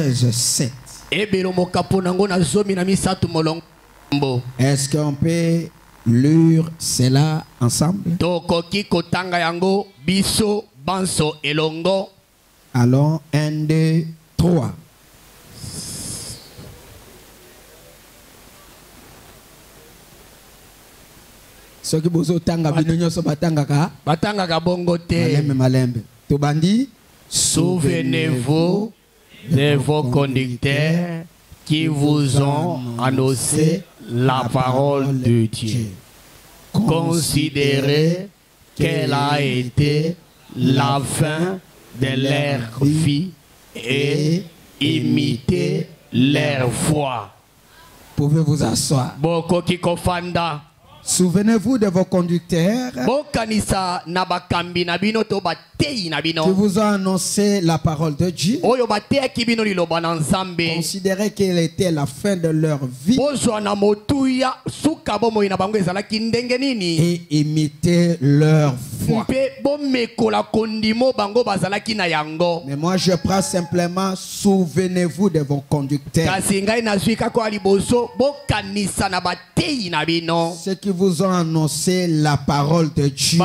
13, 7. Est-ce qu'on peut lire cela ensemble? Allons, 1, 2, 3. Ce qui vous tanga binonyo so batanga ka bongo te. Malembe. Tobandi. Souvenez-vous de vos conducteurs qui vous ont annoncé la parole de Dieu. Considérez quelle a été la fin de leur vie et imitez leur foi. Pouvez-vous asseoir. Souvenez-vous de vos conducteurs qui vous ont annoncé la parole de Dieu. Considérez quelle était la fin de leur vie et imitez leur foi. Mais moi je prends simplement souvenez-vous de vos conducteurs. Ceux qui vous ont annoncé la parole de Dieu.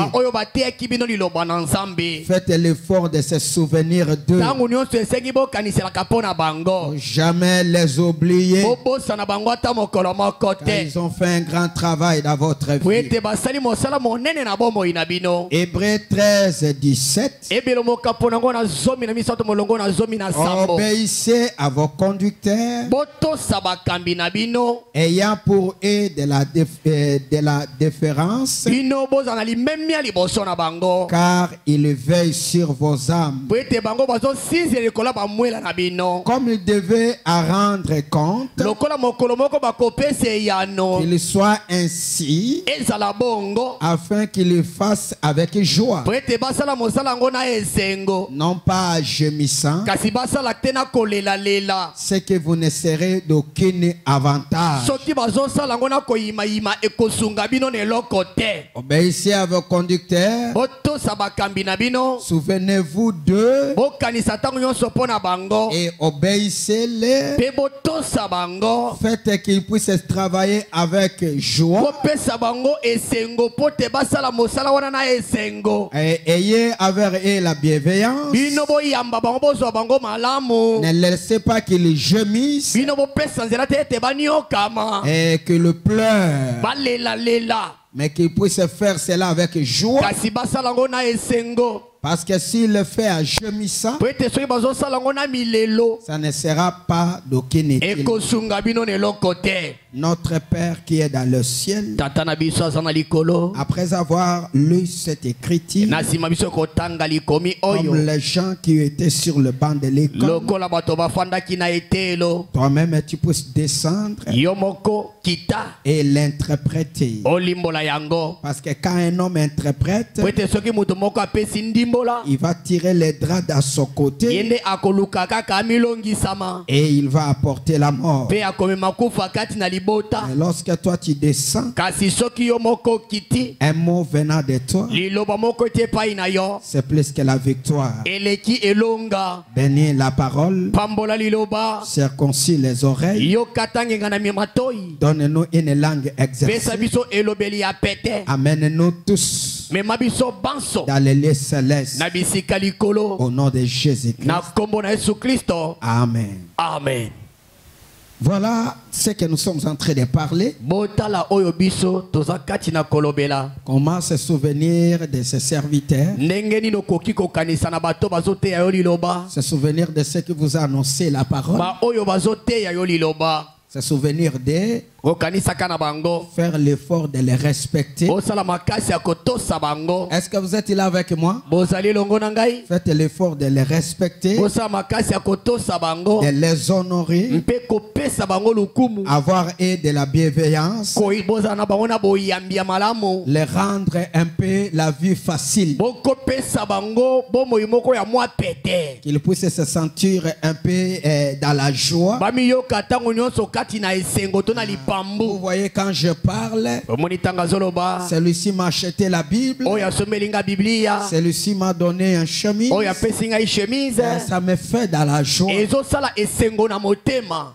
Faites l'effort de se souvenir d'eux. Jamais les oublier. Ils ont fait un grand travail dans votre vie. Hébreux 13, 17. Obéissez à vos conducteurs, ayant pour eux de la déférence, car ils veillent sur vos âmes. Comme ils devaient à rendre compte, qu'ils soient ainsi, afin qu'ils le fassent avec joie, non pas gémissant, c'est que vous ne serez d'aucun avantage. Obéissez à vos conducteurs. Souvenez-vous d'eux et obéissez-les. Faites qu'ils puissent travailler avec joie. Et ayez avec eux la bienveillance. Ne laissez pas qu'ils gémissent et que le pleur, mais qu'ils puissent faire cela avec joie. Parce que s'il le fait en gémissant, ça ne sera pas d'aucune utilité. Notre Père qui est dans le ciel, après avoir lu cette écriture, comme les gens qui étaient sur le banc de l'école, toi-même tu peux descendre et l'interpréter. Parce que quand un homme interprète, il va tirer les draps à son côté et il va apporter la mort. Mais lorsque toi tu descends, un mot venant de toi, c'est plus que la victoire. Bénis la parole, circoncis les oreilles, donne-nous une langue exercée, amène-nous tous dans les lieux célestes. Au nom de Jésus-Christ. Amen. Amen. Voilà ce que nous sommes en train de parler. Comment se souvenir de ses serviteurs. Se souvenir de ceux qui vous ont annoncé la parole. Se souvenir de faire l'effort de les respecter. Est-ce que vous êtes là avec moi? Faites l'effort de les respecter, de les honorer, avoir de la bienveillance, les rendre un peu la vie facile, qu'ils puissent se sentir un peu dans à la joie. Vous voyez, quand je parle, celui-ci m'a acheté la Bible. Celui-ci m'a donné un chemise. Ça me fait dans la joie.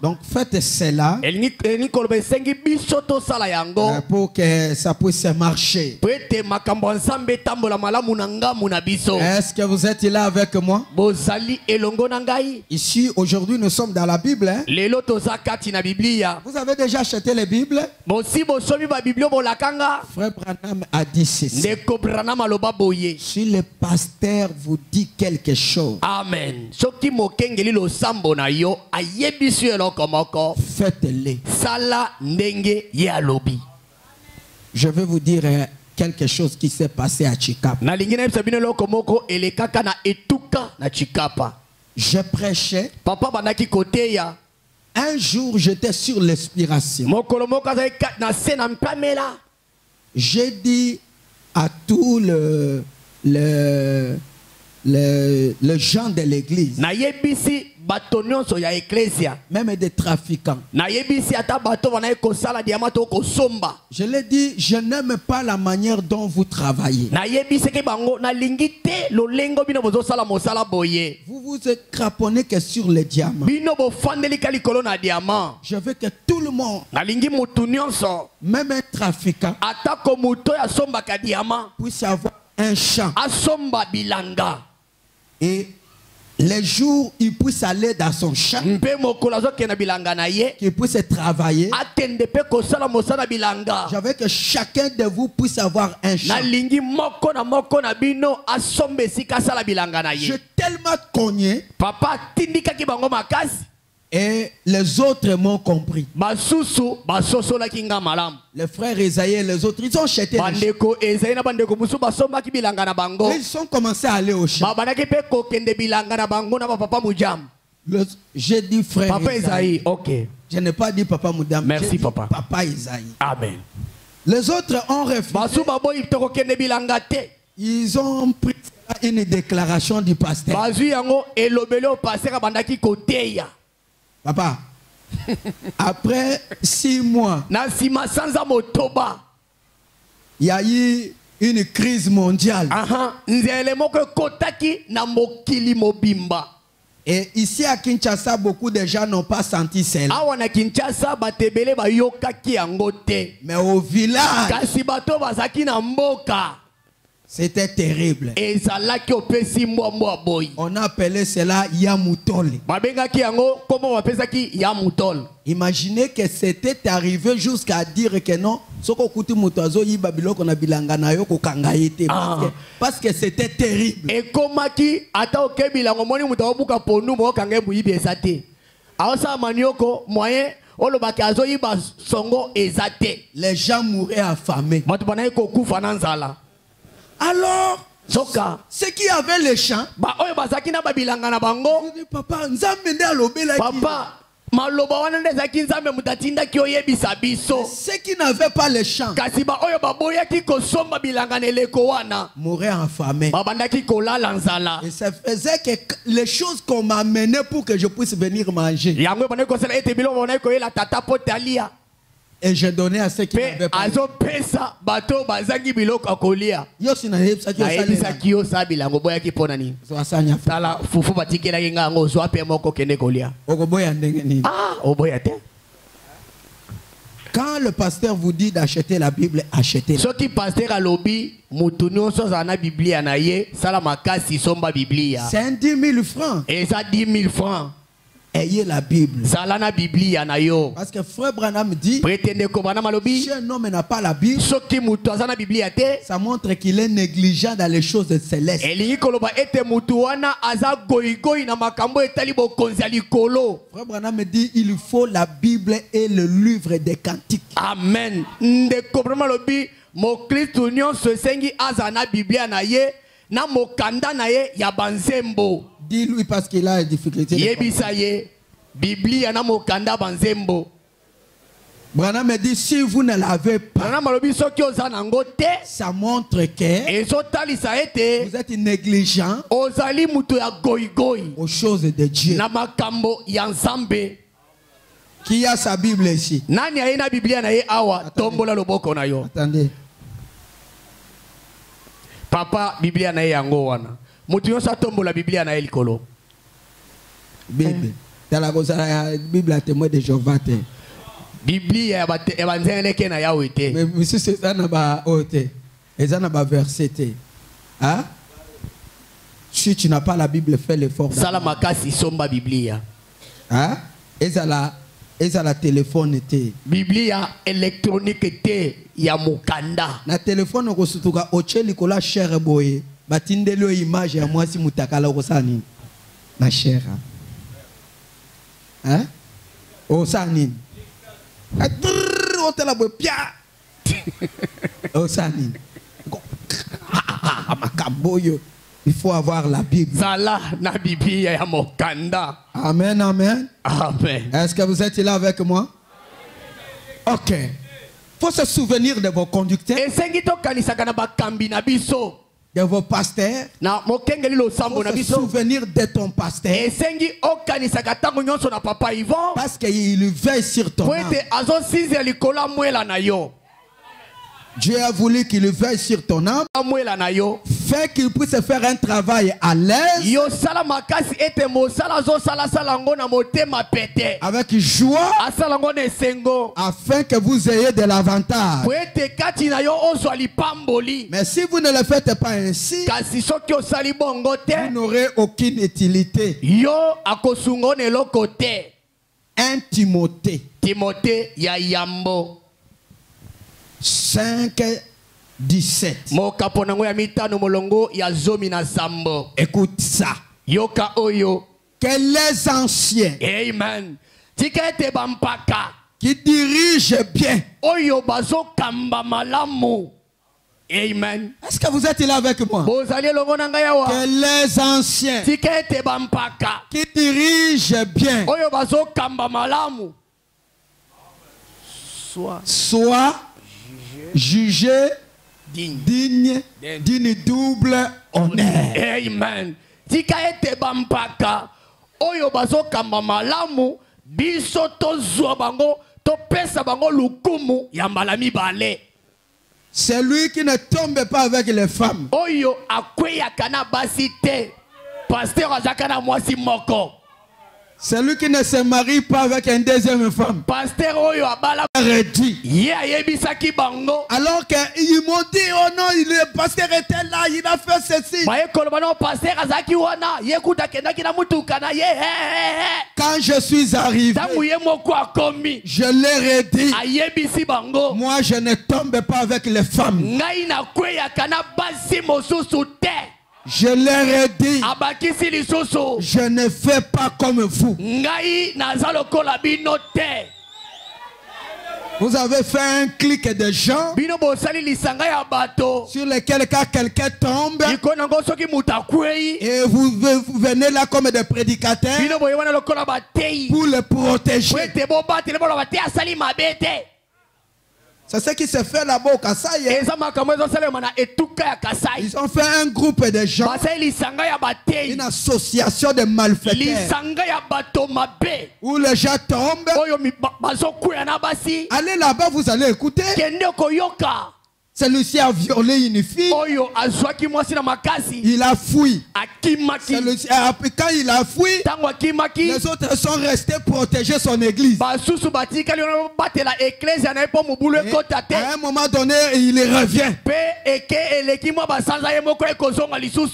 Donc faites cela pour que ça puisse marcher. Est-ce que vous êtes là avec moi? Ici, aujourd'hui, nous sommes dans la Bible. Hein? Vous avez déjà acheté les Bibles? Frère Branham a dit ceci. Si le pasteur vous dit quelque chose, amen, faites-le. Je vais vous dire quelque chose qui s'est passé à Chikapa. Je prêchais. Un jour, j'étais sur l'inspiration. J'ai dit à tous les gens de l'église, même des trafiquants, je l'ai dit, je n'aime pas la manière dont vous travaillez. Vous vous craponnez que sur les diamants. Je veux que tout le monde, même un trafiquant, puisse avoir un champ. Et les jours il puisse aller dans son champ, qu'il puisse travailler. Je veux que chacun de vous puisse avoir un champ. J'ai tellement cogné, et les autres m'ont compris. Les frères Isaïe et les autres, ils ont acheté les champs. Ils sont commencés à aller au champ. J'ai dit frère Papa Isaïe, ok. Je n'ai pas dit Papa Moudam. Merci Papa. Papa Isaïe. Amen. Les autres ont refusé. Ils ont pris une déclaration du pasteur. Papa, après 6 mois, il y a eu une crise mondiale. Et ici à Kinshasa, beaucoup de gens n'ont pas senti cela. Mais au village, c'était terrible. On appelait cela Yamutole. Imaginez que c'était arrivé jusqu'à dire que non, parce que c'était terrible. Les gens mouraient affamés. Alors, ceux qui avaient les champs, papa, ceux qui n'avaient pas les champs mouraient affamés. Et ça faisait que les choses qu'on m'amenait pour que je puisse venir manger. Et je donnais à ceux qui n'avaient pas. Quand le pasteur vous dit d'acheter la Bible, achetez-la. C'est un 10 000 francs. Et ça 10 000 francs. Ayez la Bible. Parce que frère Branham dit, si un homme n'a pas la Bible, ça montre qu'il est négligent dans les choses célestes. Frère Branham dit, il faut la Bible et le livre des cantiques. Amen. Dis-lui parce qu'il a des difficultés. Branham me dit si vous ne l'avez pas, ça montre que vous êtes négligent aux choses de Dieu. Qui a sa Bible ici? Attendez. Papa, Biblia na yango wana. Mutu yosa tombo la Biblia na elikolo. Bible. Dans la Bible a témoin de Jéhovah. Biblia ebanzeneke na yawe te. Mais monsieur c'est ça na ba ote. Et ça na ba verset. Hein? Si tu n'as pas la Bible, fais l'effort. Sala makasi somba Biblia. Hein? Et ça la téléphone te. Biblia électronique te ya mukanda. Na téléphone ko sutuka ocheli kola cher boye. Batindelo image ya mwasi mutakala ko sani. Na cher. Hein? O sani. Hôtel boye pia. O sani. Makaboyo. Il faut avoir la Bible. Zala na Biblia ya mukanda. Amen, amen. Amen. Est-ce que vous êtes là avec moi? Ok. Il faut se souvenir de vos conducteurs, de vos pasteurs. Il faut se souvenir de ton pasteur. Parce qu'il veille sur ton âme. Dieu a voulu qu'il veille sur ton âme, fait qu'il puisse faire un travail à l'aise, avec joie, afin que vous ayez de l'avantage. Mais si vous ne le faites pas ainsi, vous n'aurez aucune utilité. 1 Timothée. Timothée ya yambo. 5:17. Écoute ça. Yoka oyo. Que les anciens, amen, qui dirigent bien, oyo bazo kamba malamu. Amen. Est-ce que vous êtes là avec moi? Que les anciens qui dirigent bien soient jugés dignes d'une double honneur. Amen. Tika ete bampaka oyo bazo kamba malamu biso tozwa bango topesa bango lukumu ya malami bale. C'est lui qui ne tombe pas avec les femmes. Oyo akweya kana basite. Pasteur azakana mwasi moko. C'est lui qui ne se marie pas avec une deuxième femme. Pasteur oyo abala redit. Yeah, yebisaki bango. Alors qu'ils m'ont dit oh non, le pasteur était là, il a fait ceci. Quand je suis arrivé, je leur ai dit, moi je ne tombe pas avec les femmes. Je leur ai dit, je ne fais pas comme vous. Vous avez fait un clic de gens sur lesquels quand quelqu'un tombe et vous venez là comme des prédicateurs pour le protéger. C'est ce qui se fait là-bas au Kasaï. Ils ont fait un groupe de gens, une association de malfaiteurs, où les gens tombent. Allez là-bas, vous allez écouter. Celui-ci a violé une fille. Il a fui. Quand il a fui, les autres sont restés protéger son église. À un moment donné, il revient.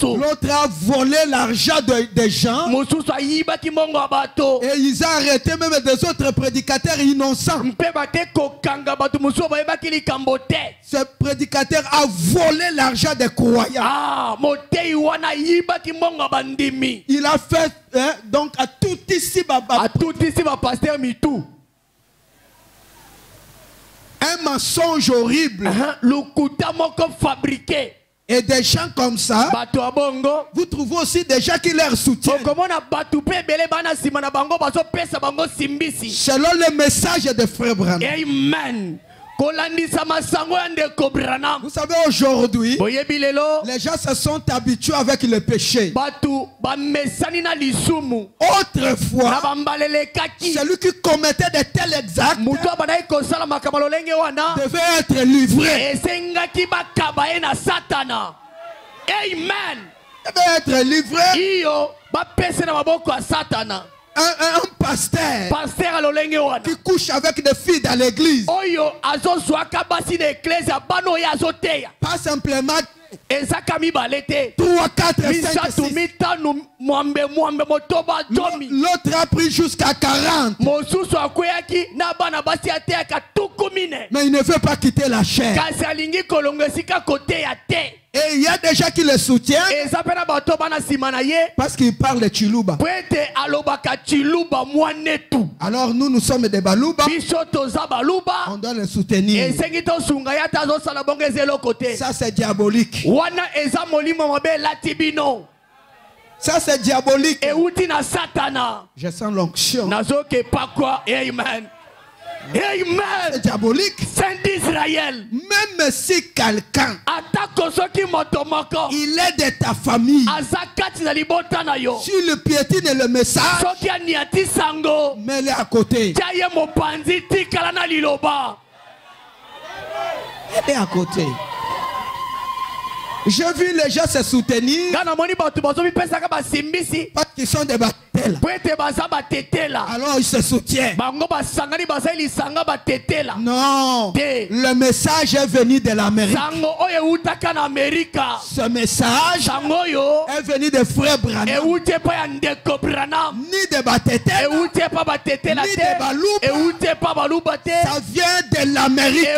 L'autre a volé l'argent des gens. Et ils ont arrêté même des autres prédicateurs innocents. Ce prédicateur a volé l'argent des croyants. Il a fait donc à tout ici, pasteur Mitou, un mensonge horrible. Le fabriqué. Et des gens comme ça, vous trouvez aussi des gens qui leur soutiennent. Selon le message de Frère Branham. Amen. Vous savez, aujourd'hui, les gens se sont habitués avec le péché. Autrefois, celui qui commettait de tels actes devait être livré. Amen. Devait être livré. Un pasteur qui couche avec des filles dans l'église. Pas simplement 3, 4, 5, 6. L'autre a pris jusqu'à 40. Mais il ne veut pas quitter la chair. Et il y a des gens qui le soutiennent parce qu'ils parlent de Chiluba. Alors nous sommes des Baluba. On doit le soutenir. Ça c'est diabolique. Ça c'est diabolique. Je sens l'onction. Amen. Amen. C'est diabolique. Saint d'Israël. Même si quelqu'un il est de ta famille, si le piétine le message, mets-le à côté. Il est à côté. J'ai vu les gens se soutenir parce qu'ils sont des battels. Alors ils se soutiennent. Non, le message est venu de l'Amérique. Ce message est venu de Frère Branham. Ni de Batetel, ni de Balouba. Ça vient de l'Amérique.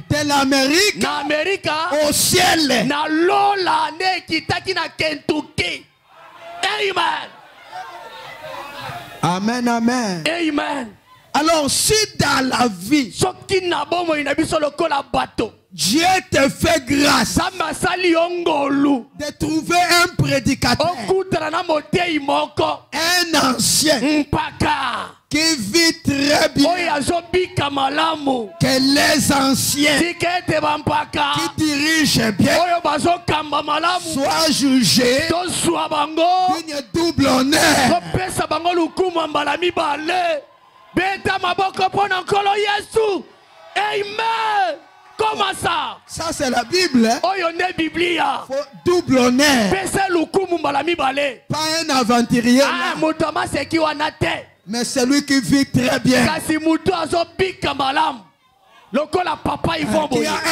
De l'Amérique au ciel. Amen, amen. Amen. Alors si dans la vie Dieu te fait grâce de trouver un prédicateur, un ancien qui vit très bien, que les anciens qui dirigent bien soient jugés d'une double honneur. Amen. Comment ça? Ça c'est la Bible. Faut double honneur. Pas un aventurier. Mais celui qui vit très bien. Qui a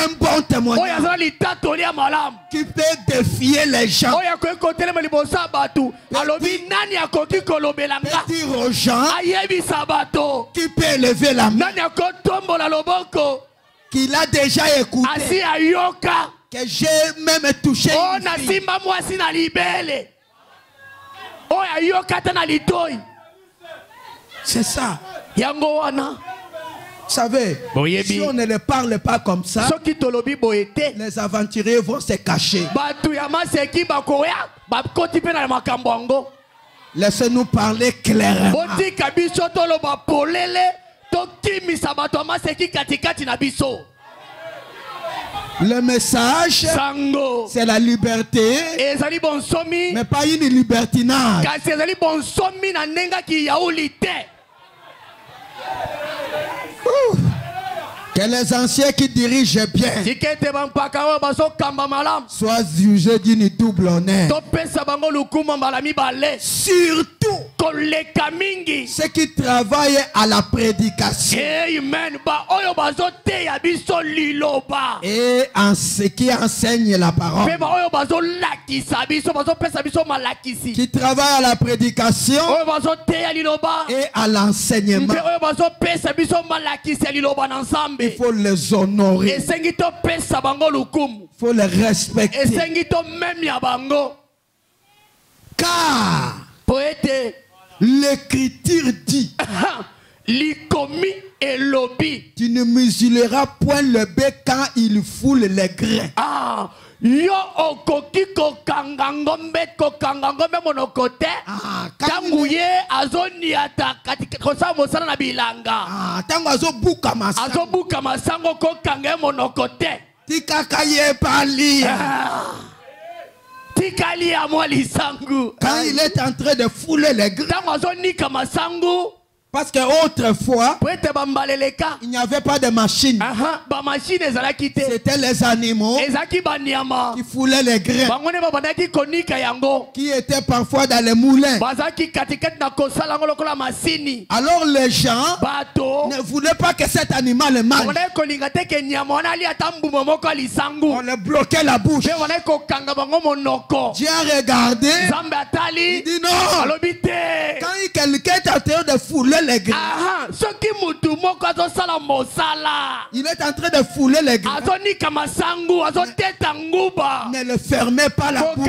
un bon témoignage. Qui peut défier les gens. Peut dire aux gens. Qui peut élever la main. Qu'il a déjà écouté. Que j'ai même touché. C'est ça. Vous savez, si on ne le parle pas comme ça, les aventuriers vont se cacher. Laissez-nous parler clairement. Le message, c'est la liberté, mais pas une libertinage. Que les anciens qui dirigent bien soient jugés d'une double honneur. Surtout ceux qui travaillent à la prédication. Et en ce qui enseigne la parole. Qui travaillent à la prédication et à l'enseignement. Il faut les honorer. Il faut les respecter. Car l'écriture dit Likomi et lobby. Tu ne musuleras point le bec quand il foule les grains. Ah, yo okoki kokanga ngombe monokote. Tangu ye azoni atakati kosa mosala na bilanga. Tangu azobuka masango. Azobuka masango kokanga monokote. Tikaka ye pali. Tikali ya moi lisangu. Quand il est en train de fouler les grains. Tangu azoni kamasangu. Parce qu'autrefois, il n'y avait pas de machine. C'était les animaux qui foulaient les grains, qui étaient parfois dans les moulins. Alors les gens ne voulaient pas que cet animal mange. On leur bloquait la bouche. Dieu a regardé. Il dit non. Quand quelqu'un est en train de fouler les grains, il est en train de fouler les grains. Ne le fermez pas la bouche.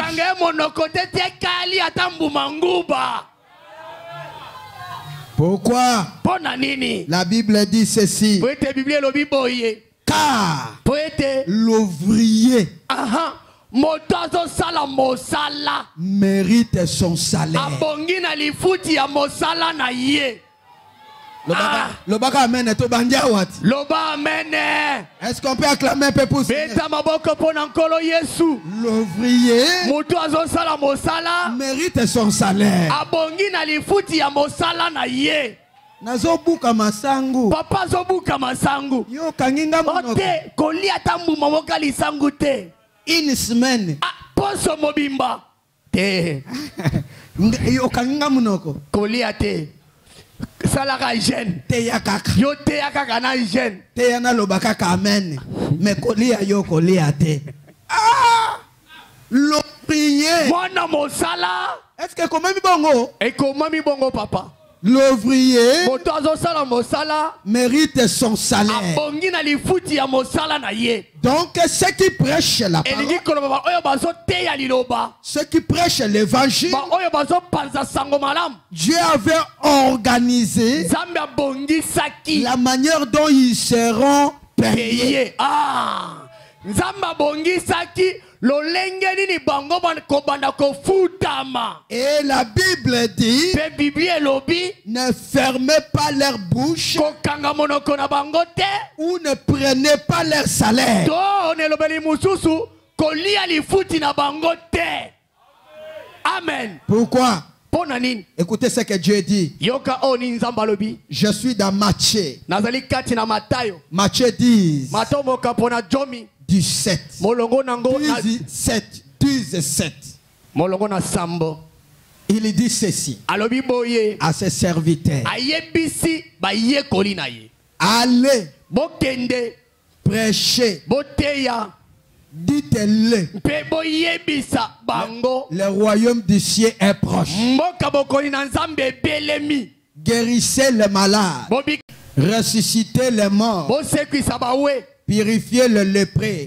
Pourquoi? La Bible dit ceci. Car l'ouvrier mérite son salaire. Loba amen to bandia wat. Loba amen. Est-ce qu'on peut acclamer un peu pour ça? L'ouvrier mérite son salaire. Nazo buka masangu. Papa zo buka masangu. Yo kanginga monoko. Ote koli atambu mamoka lisangu te. Une semaine. Poso mobimba. Te. Yo kanginga monoko. Koli ate. Salara hygiène. Te ya kaka. Yo te ya kaka na hygiène. Te ya na lobaka ka amen. Mais koli ya yo koli ate. L'ouvrier. Mwana mosala. Est-ce que comment mi bongo? Et comment mi bongo papa? L'ouvrier mérite son salaire. Donc ceux qui prêchent la parole, ceux qui prêchent l'évangile, Dieu avait organisé la manière dont ils seront payés. Et la Bible dit, ne fermez pas leur bouche ou ne prenez pas leur salaire. Amen. Pourquoi? Écoutez ce que Dieu dit. Je suis dans Matthieu. Matthieu 10. 17. 17. Il dit ceci à ses serviteurs. Allez, prêchez, dites-le, le royaume du ciel est proche. Guérissez les malades, ressuscitez les morts, purifiez le lépreux,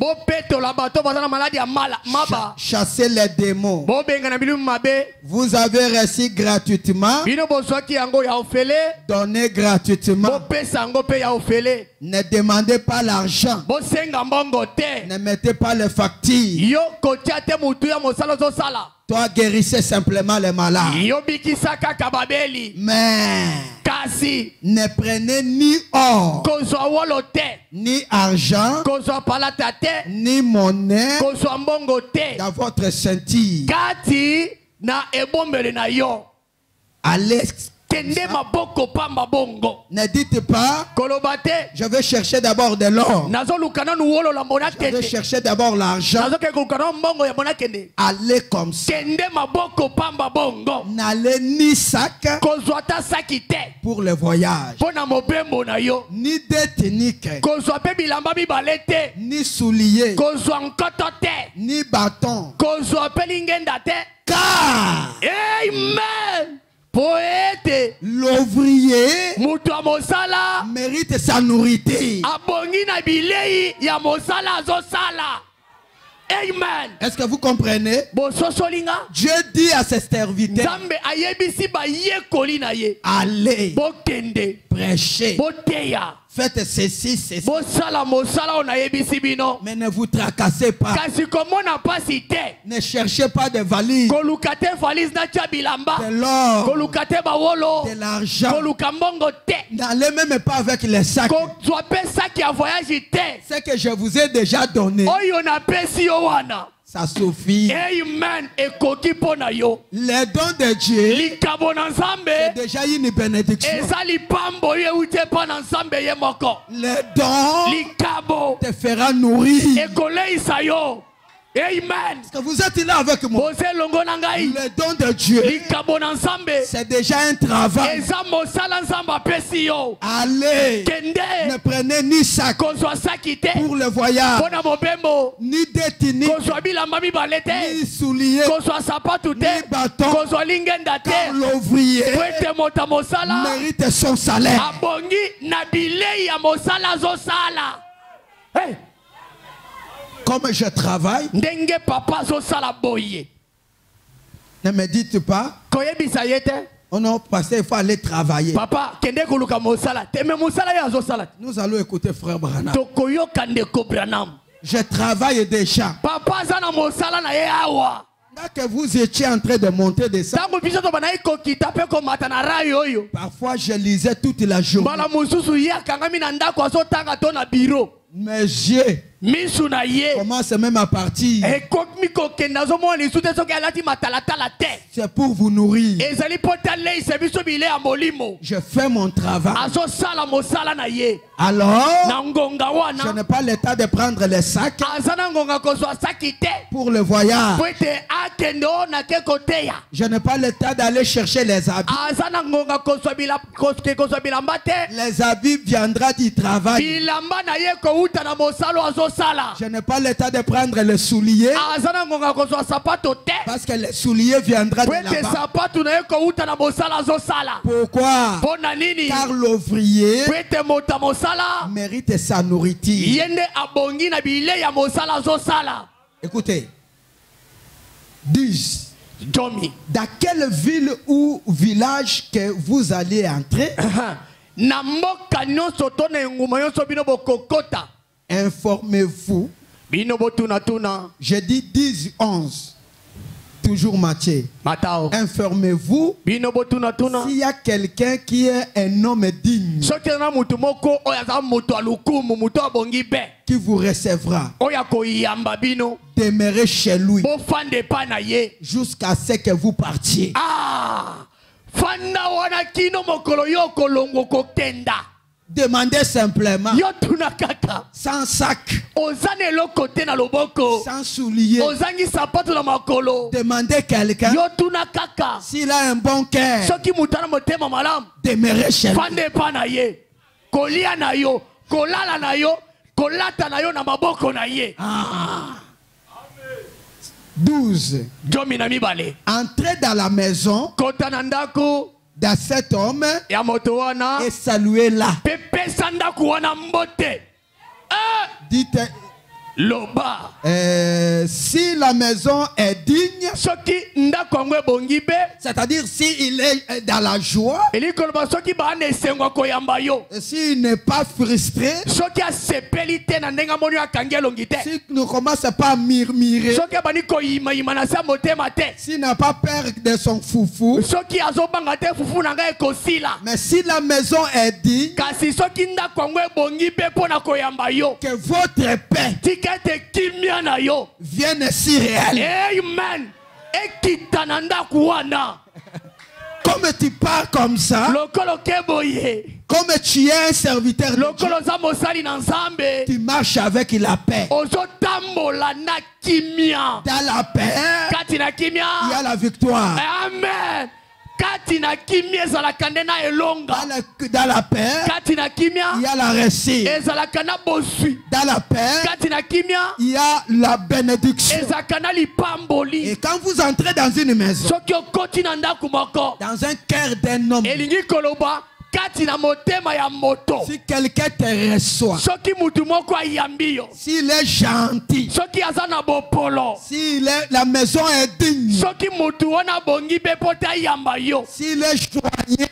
chassez les démons. Vous avez reçu gratuitement, donnez gratuitement. Ne demandez pas l'argent, ne mettez pas les factures. Toi, guérissez simplement les malades. Mais ne prenez ni or, ni argent, ni monnaie dans votre ceinture. Allez. Ne dites pas, je vais chercher d'abord de l'or. Je vais chercher d'abord l'argent. Allez comme ça. N'allez ni sac pour le voyage, ni dette, ni souliers, ni bâton. Car amen. L'ouvrier mérite sa nourriture. Amen. Est-ce que vous comprenez? Dieu dit à ses serviteurs, allez, prêchez, faites ceci, ceci. Mais ne vous tracassez pas. Ne cherchez pas de valises, de l'or, de l'argent. N'allez même pas avec les sacs. Ce que je vous ai déjà donné, ça suffit. Amen. Les dons de Dieu, c'est déjà une bénédiction. Les dons te fera nourrir. Amen. Est-ce que vous êtes là avec moi? Le don de Dieu, c'est déjà un travail. Allez, ne prenez ni sac pour le voyage, ni détenu, ni souliers, ni bâton, car l'ouvrier mérite son salaire. Hey. Comme je travaille, ne me dites pas, oh non, parce qu'il faut aller travailler. Nous allons écouter frère Branham. Je travaille déjà. Que vous étiez en train de monter des salles. Parfois je lisais toute la journée. Mes yeux commencent même à partir. C'est pour vous nourrir. Je fais mon travail. Alors, je n'ai pas l'état de prendre les sacs pour le voyage. Je n'ai pas l'état d'aller chercher les habits. Les habits viendront du travail. Je n'ai pas l'état de prendre les souliers parce que les souliers viendront de là-bas. Pourquoi? Car l'ouvrier mérite sa nourriture. Écoutez, 10. Dans quelle ville ou village que vous allez entrer, informez-vous. Je dis 10, 11. Toujours Matthieu. Informez-vous s'il y a quelqu'un qui est un homme digne qui vous recevra. Demeurez chez lui jusqu'à ce que vous partiez. Demandez simplement, sans sac, sans souliers. Demandez quelqu'un s'il a un bon cœur. Demeurez chez lui. 12. Entrez dans la maison de cet homme et saluez-la. Dites, si la maison est digne, c'est-à-dire s'il est dans la joie, s'il n'est pas frustré, s'il ne commence pas à murmurer, s'il n'a pas peur de son foufou, mais si la maison est digne, que votre paix vienne si réel. Amen. Comme tu pars comme ça, comme tu es un serviteur de Dieu, tu marches avec la paix. Dans la paix, il y a la victoire. Amen. Dans la paix, il y a la réussite. Dans la paix, il y a la bénédiction. Et quand vous entrez dans une maison, dans un cœur d'un homme, Si quelqu'un te reçoit, s'il est gentil, si la maison est digne, s'il est joyeux,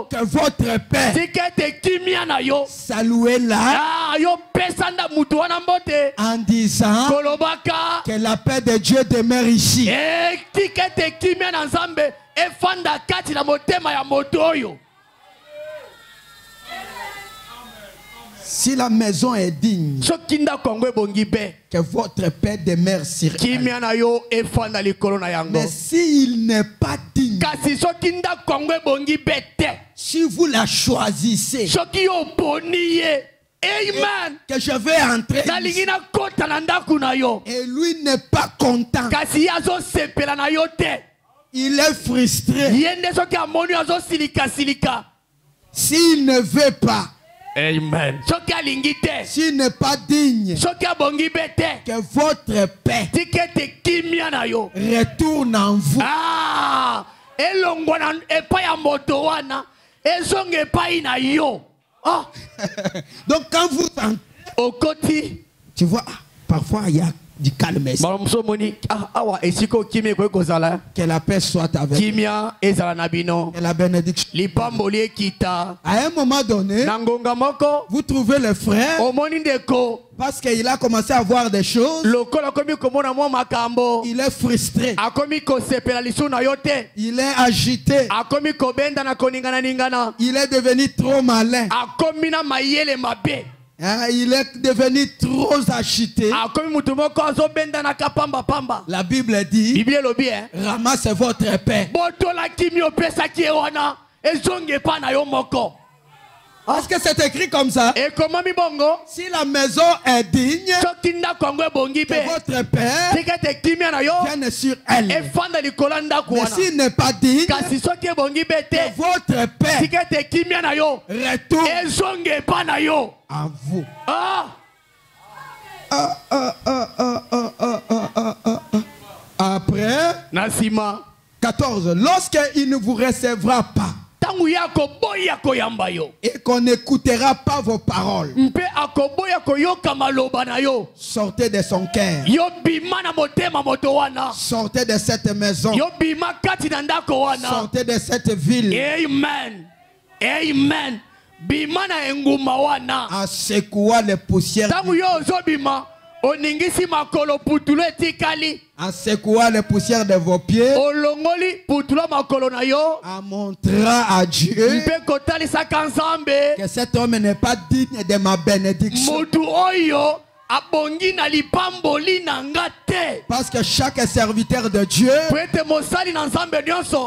que votre Père, saluez-la en disant que la paix de Dieu demeure ici. Si la maison est digne, que votre Père demeure sur elle. Mais s'il n'est pas digne, si vous la choisissez, amen, que je vais entrer ici, et lui n'est pas content, il est frustré, s'il ne veut pas, amen, s'il n'est pas digne, que votre paix retourne en vous. Donc quand vous entrez, tu vois, parfois il y a du calme. Que la paix soit avec vous. Et la bénédiction. À un moment donné, vous trouvez le frère, parce qu'il a commencé à voir des choses, il est frustré, il est agité, il est devenu trop malin, il est devenu trop agité. La Bible dit, ramassez votre paix. Est-ce que c'est écrit comme ça? Si la maison est digne, que votre Père vienne sur elle. Mais s'il n'est pas digne, que votre Père retourne en vous. Après, 14. Lorsqu'il ne vous recevra pas, et qu'on n'écoutera pas vos paroles, sortez de son cœur, sortez de cette maison, sortez de cette ville. Amen. Amen. En secouant les poussières, en secouant les poussières de vos pieds, en montrant à Dieu que cet homme n'est pas digne de ma bénédiction. Parce que chaque serviteur de Dieu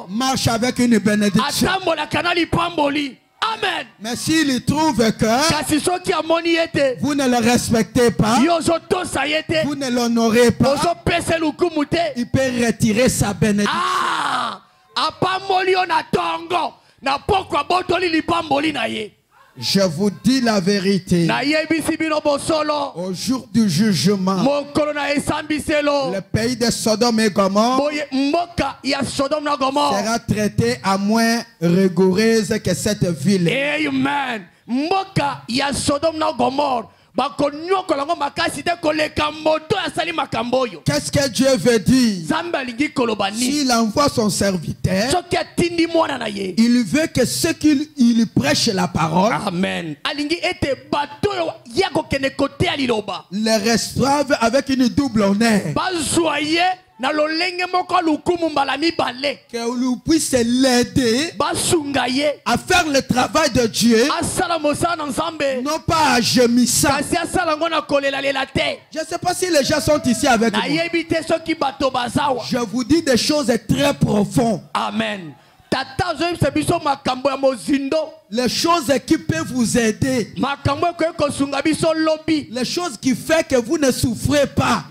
marche avec une bénédiction. Amen. Mais s'il trouve que vous ne le respectez pas, vous ne l'honorez pas, il peut retirer sa bénédiction. Je vous dis la vérité. Au jour du jugement, le pays de Sodome et Gomorrhe sera traité à moins rigoureuse que cette ville. Amen. Qu'est-ce que Dieu veut dire? S'il envoie son serviteur, il veut que ceux qui prêchent la parole, amen, les reçoivent avec une double honneur. Que vous puissiez l'aider à faire le travail de Dieu, non pas à gémissant. Je ne sais pas si les gens sont ici avec moi. Je vous dis des choses très profondes. Amen. Les choses qui peuvent vous aider, les choses qui font que vous ne souffrez pas,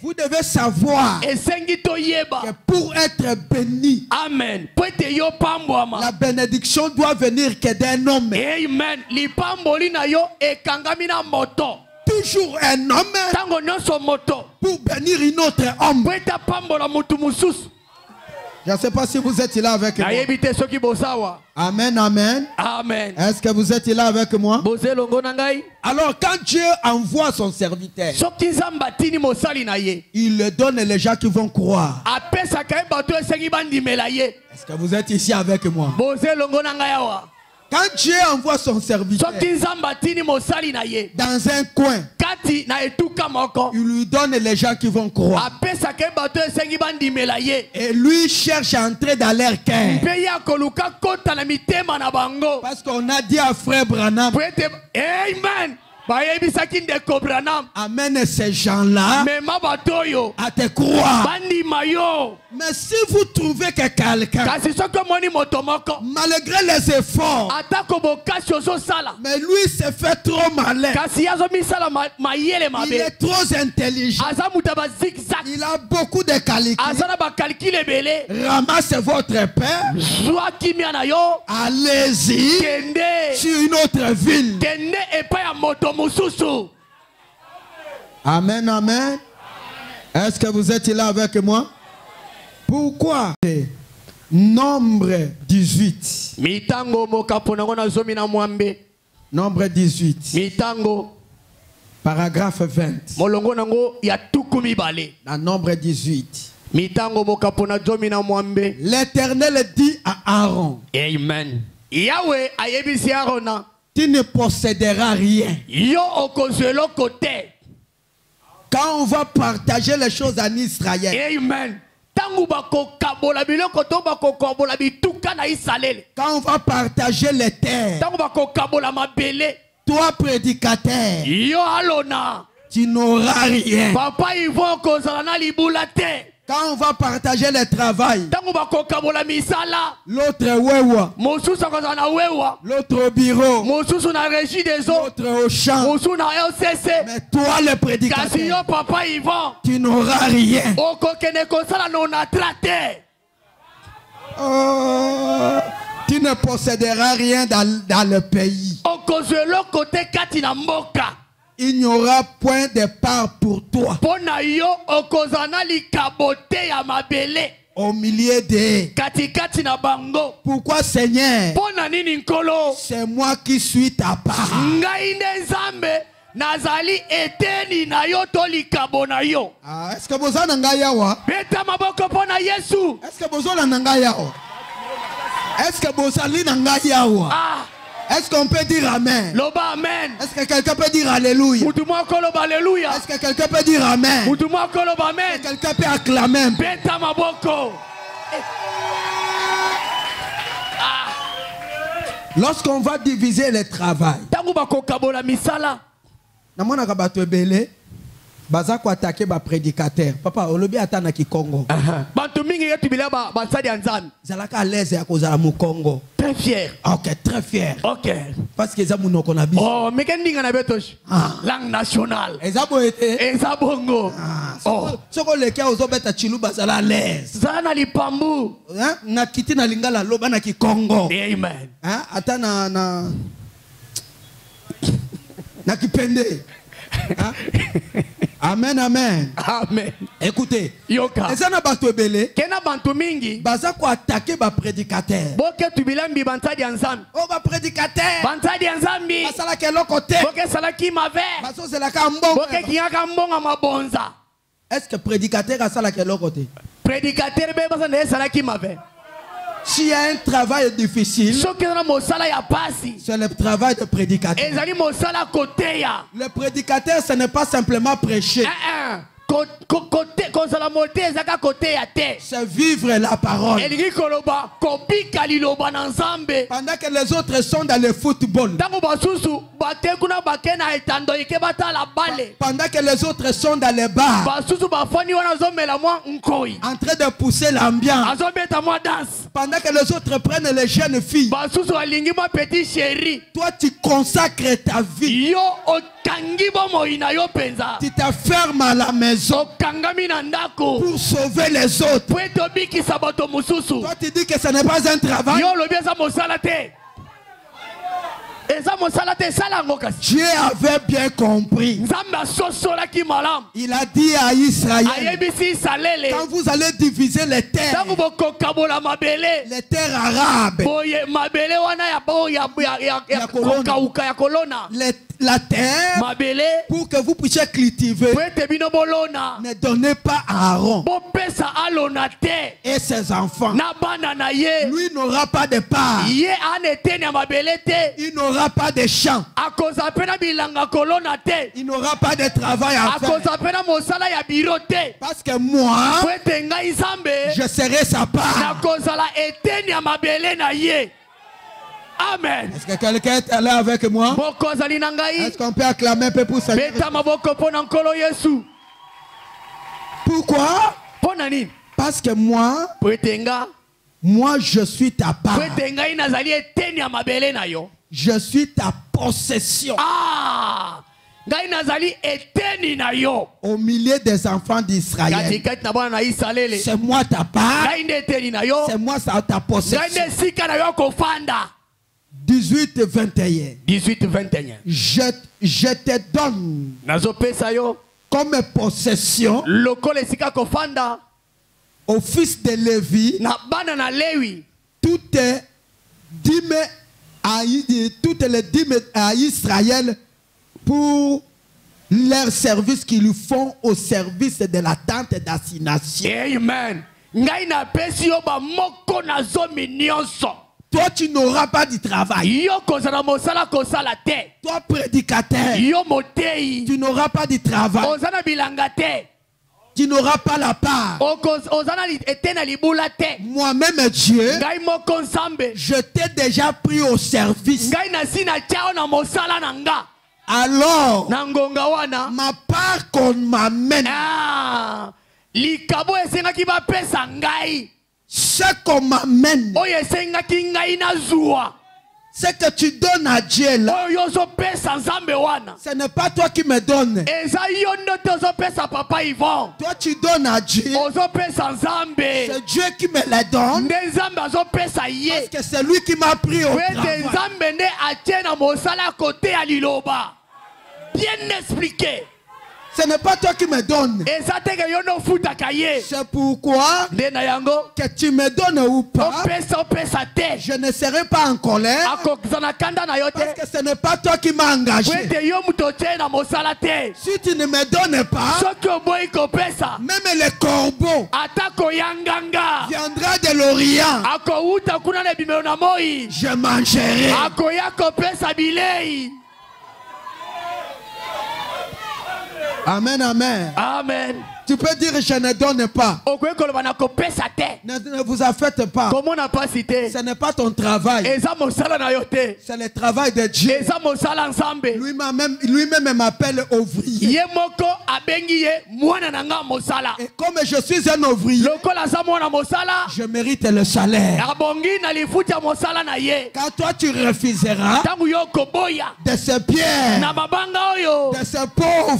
vous devez savoir que pour être béni, amen, la bénédiction doit venir que d'un homme. Amen. Toujours un homme pour bénir un autre homme. Je ne sais pas si vous êtes là avec moi. Amen, amen. Amen. Est-ce que vous êtes là avec moi? Alors quand Dieu envoie son serviteur, il le donne les gens qui vont croire. Est-ce que vous êtes ici avec moi? Quand Dieu envoie son serviteur dans un coin, il lui donne les gens qui vont croire. Et lui cherche à entrer dans leur cœur. Parce qu'on a dit à frère Branham, Amen. amène ces gens-là à te croire. Mais si vous trouvez que quelqu'un, malgré les efforts, mais lui se fait trop malin, il est trop intelligent, il a beaucoup de qualités, ramasse votre père, allez-y sur une autre ville. Amen, amen. Est-ce que vous êtes là avec moi? Pourquoi? Nombre 18. Nombre 18. Paragraphe 20. Dans Nombre 18. L'Éternel dit à Aaron. Amen. Yahweh ayebisi Aaron. Tu ne posséderas rien. Quand on va partager les choses en Israël. Amen. Quand on va partager les terres. Toi prédicateur, tu n'auras rien. Quand on va partager le travail, l'autre wewa, l'autre au bureau, l'autre au champ, mais toi le prédicateur, tu n'auras rien. Oh, tu ne posséderas rien dans le pays. Il n'y aura point de part pour toi au milieu des. Pourquoi Seigneur? C'est moi qui suis ta part. Est-ce que vous avez yawa? Est-ce que vous avez yawa? Est-ce que vous avez yawa? Est-ce qu'on peut dire amen? Est-ce que quelqu'un peut dire alléluia? Est-ce que quelqu'un peut dire amen? Est-ce que quelqu'un peut acclamer? Lorsqu'on va diviser le travail, baza ko attaquer ba prédicateur. Papa, olobi atana ki Congo. Bantu mingi yetu bila ba bansadi anzami. Zalaka à l'aise ya kozala mu Congo. Très fier. OK, très fier. OK. Parce que za munoko na biso. Oh, mekeninga na betoshi. Langue nationale. Ezabo ete. Ezabongo. Oh. Soko leka ozobeta chilu bazala à l'aise. Zana lipambu. Hein? Na kiti na lingala loba na ki Congo. Amen. Hein? Atana na kipende. Hein? Amen, amen. Amen. Écoutez. Yoka. Ezana bato ebele. Kena bantu mingi. Baza ko attaquer ba prédicateur. Boke tubilambi bansadi anzambi. Oh ba prédicateur. Bansadi anzambi. Basala ke lokote. Boke salaki mave. Baso zelaka mbongo. Boke kiyaka mbonga mabonza. Est-ce que prédicateur asala ke lokote? Prédicateur be basa ne salaki mave. S'il y a un travail difficile, c'est le travail de prédicateur. Le prédicateur, ce n'est pas simplement prêcher. C'est vivre la parole. Pendant que les autres sont dans le football. Pendant que les autres sont dans les bars. En train de pousser l'ambiance. Pendant que les autres prennent les jeunes filles. Toi tu consacres ta vie. Tu t'enfermes à la maison pour sauver les autres. Toi tu dis que ce n'est pas un travail. Dieu avait bien compris. Il a dit à Israël, quand vous allez diviser les terres arabes, la terre, pour que vous puissiez cultiver, ne donnez pas à Aaron et ses enfants. Lui n'aura pas de part. Il n'aura pas de champ. Il n'aura pas de travail à faire. Parce que moi, je serai sa part. Amen. Est-ce que quelqu'un est là avec moi? Est-ce qu'on peut acclamer un peu pour ça? Pourquoi? Parce que moi, je suis ta part. Je suis ta possession. Au milieu des enfants d'Israël, c'est moi ta part. C'est moi ta possession. 18-21. Je te donne comme possession au fils de Lévi toutes les dîmes à Israël pour leur service qu'ils font au service de la tente d'assignation. Amen. Toi, tu n'auras pas de travail. Toi, prédicateur, tu n'auras pas de travail. Tu n'auras pas la part. Moi-même, Dieu, je t'ai déjà pris au service. Alors, ma part qu'on m'amène, ce qu'on m'amène, ce que tu donnes à Dieu là, ce n'est pas toi qui me donnes. Toi tu donnes à Dieu. C'est Dieu qui me les donne. Parce que c'est lui qui m'a pris au travail. Bien expliqué. Ce n'est pas toi qui me donnes. C'est pourquoi que tu me donnes ou pas, je ne serai pas en colère. Parce que ce n'est pas toi qui m'as engagé. Si tu ne me donnes pas, même les corbeaux viendra de l'Orient. Je mangerai. Amen, amen. Amen. Tu peux dire je ne donne pas. Ne vous affecte pas. Ce n'est pas ton travail. C'est le travail de Dieu. Lui-même m'appelle ouvrier. Et comme je suis un ouvrier, je mérite le salaire. Quand toi tu refuseras de ces pierres, de ces pauvres,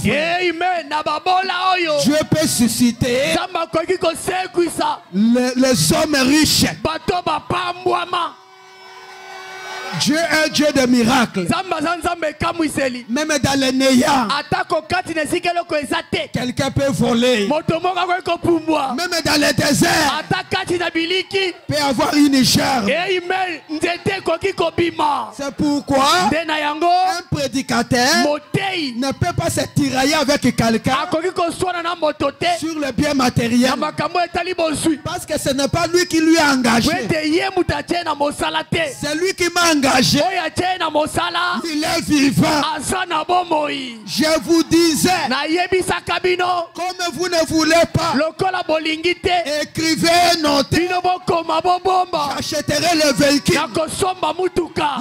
Dieu peut susciter les hommes riches. Dieu est un Dieu de miracles. Même dans les néants, quelqu'un peut voler. Même dans les déserts, peut avoir une gerbe. C'est pourquoi un prédicateur ne peut pas se tirailler avec quelqu'un sur le bien matériel. Parce que ce n'est pas lui qui lui a engagé. C'est lui qui m'a engagé. Il est vivant. Je vous disais, comme vous ne voulez pas, écrivez, notez. J'achèterai le véhicule.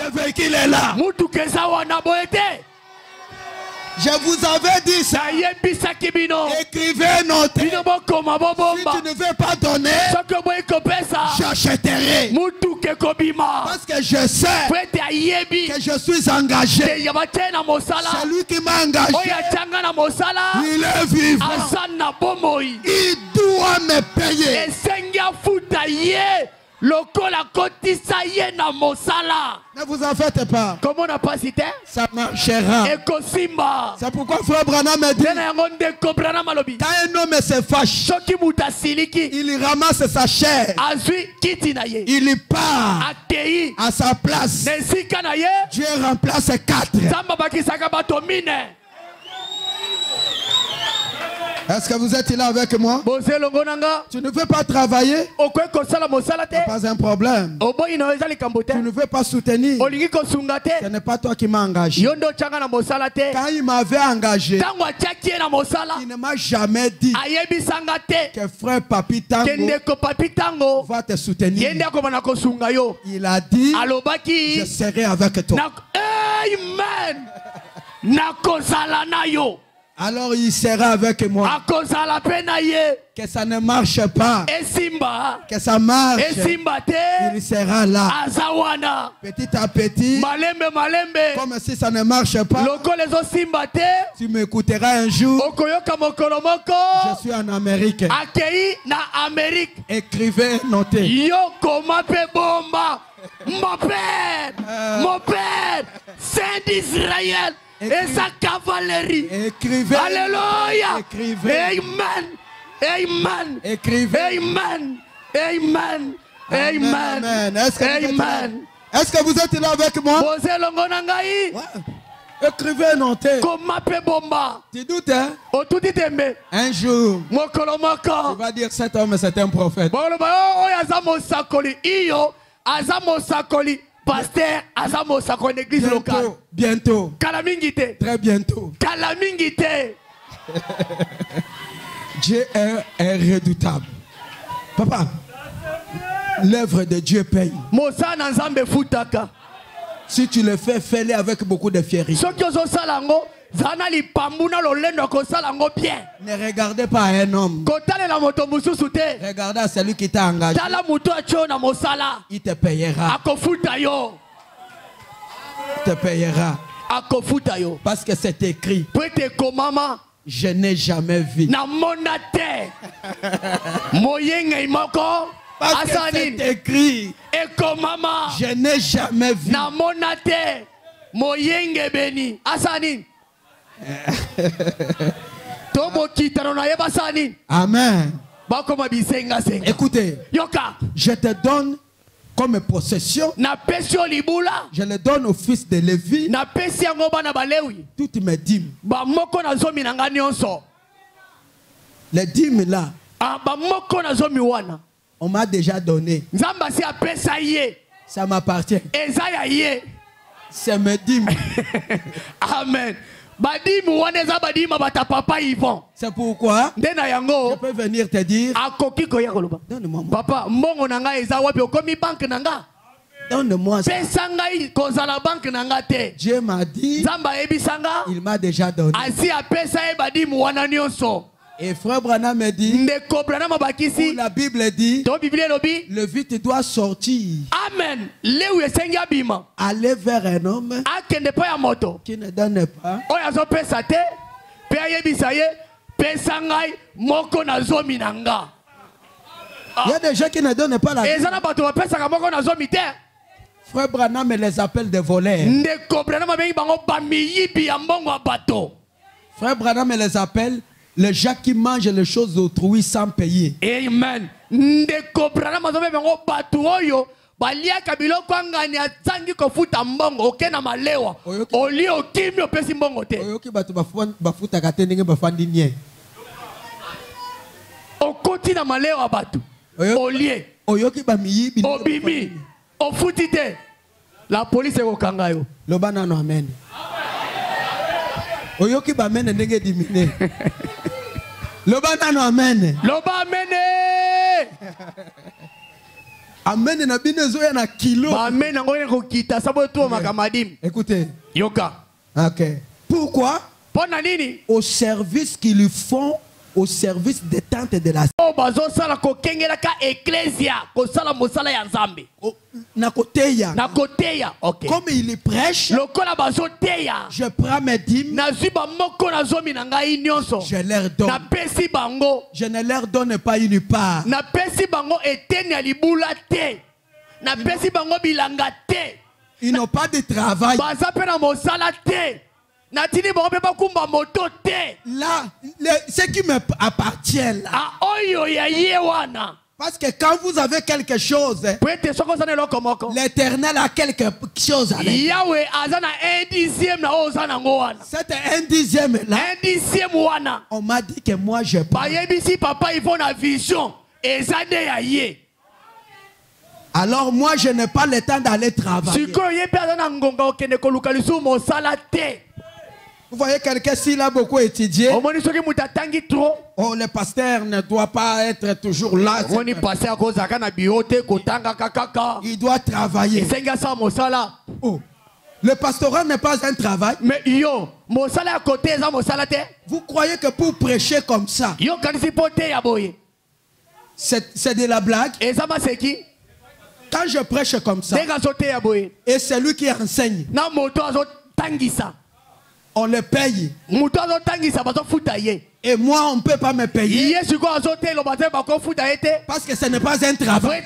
Le véhicule est là. Je vous avais dit ça. Écrivez, notez. Si tu ne veux pas donner, j'achèterai. Parce que je sais que je suis engagé. C'est lui qui m'a engagé. Il est vivant. Il doit me payer. lokola kotisa ye na mosala. Ne vous en faites pas. Comment on n'a pas cité? Ça marchera. Ekosimba. C'est pourquoi frère Branham me dit, quand un homme se fâche, il ramasse sa chair, il part à sa place. Dieu remplace 4. Est-ce que vous êtes là avec moi? Tu ne veux pas travailler? Pas un problème. Tu ne veux pas soutenir? Ce n'est pas toi qui m'as engagé. Quand il m'avait engagé, il ne m'a jamais dit que frère Papi Tango va te soutenir. Il a dit, je serai avec toi. Amen. Alors il sera avec moi. Que ça ne marche pas. Que ça marche. Il sera là. Petit à petit. Comme si ça ne marche pas. Tu m'écouteras un jour. Je suis en Amérique. Écrivez, notez. Mon père, Saint d'Israël. Et sa cavalerie. Écrivez. Alléluia. Écrivez. Amen. Amen. Écrivez. Amen. Amen. Amen. Est-ce que vous êtes là avec moi? Ouais. Écrivez, notez. Tu doutes, hein? Un jour, tu vas dire cet homme c'est un prophète. Pasteur Azamo Sako une église locale. Bientôt. Kalamingite. Très bientôt. Kalamingite. Dieu est redoutable. Papa, l'œuvre de Dieu paye. Mosa Nanzambe Futaka. Si tu le fais, fais-le avec beaucoup de fierté. Ne regardez pas un homme. Regardez à celui qui t'a engagé. Il te payera. Il te payera. Parce que c'est écrit. Je n'ai jamais vu. Parce que c'est écrit. Je n'ai jamais vu. Amen. Écoutez, je te donne comme possession. Je le donne au fils de Lévi. Toutes mes dîmes. Les dîmes là, on m'a déjà donné. Ça m'appartient. C'est mes dîmes. Amen. C'est pourquoi je peux venir te dire, donne-moi. Papa, donne-moi ça. Dieu m'a dit, il m'a déjà donné. Et frère Branham me dit, la Bible dit, le vite doit sortir. Amen. Aller vers un homme qui ne donne pas. Il y a des gens qui ne donnent pas la vie. Frère Branham les appelle des voleurs. Frère Branham les appelle les gens qui mangent les choses d'autrui sans payer. Amen. La police est au Kangayo. Le banano amen. Oyoki ba mene ndenge dimine. Le banano amen. Loba amene. Amen na binezo ya na kilo. Ba amen ngoye ko kita sabo to makamadim. Écoutez. Yoka. OK. Pourquoi? Pour nini? Au service qu'ils font au service des tentes de la okay. Comme il prêche, je prends mes dîmes, je leur donne. Je ne leur donne pas une part. Ils n'ont pas de travail. Là, ce qui m'appartient là. Parce que quand vous avez quelque chose, l'Éternel a quelque chose à l'intérieur. C'était un dixième là. On m'a dit que moi je parle. Alors moi je n'ai pas le temps d'aller travailler. Vous voyez quelqu'un s'il a beaucoup étudié. Oh, le pasteur ne doit pas être toujours là. Il doit travailler. Oh. Le pastorat n'est pas un travail. Vous croyez que pour prêcher comme ça, c'est de la blague? Quand je prêche comme ça, et c'est lui qui enseigne, on le paye. Et moi, on ne peut pas me payer. Parce que ce n'est pas un travail.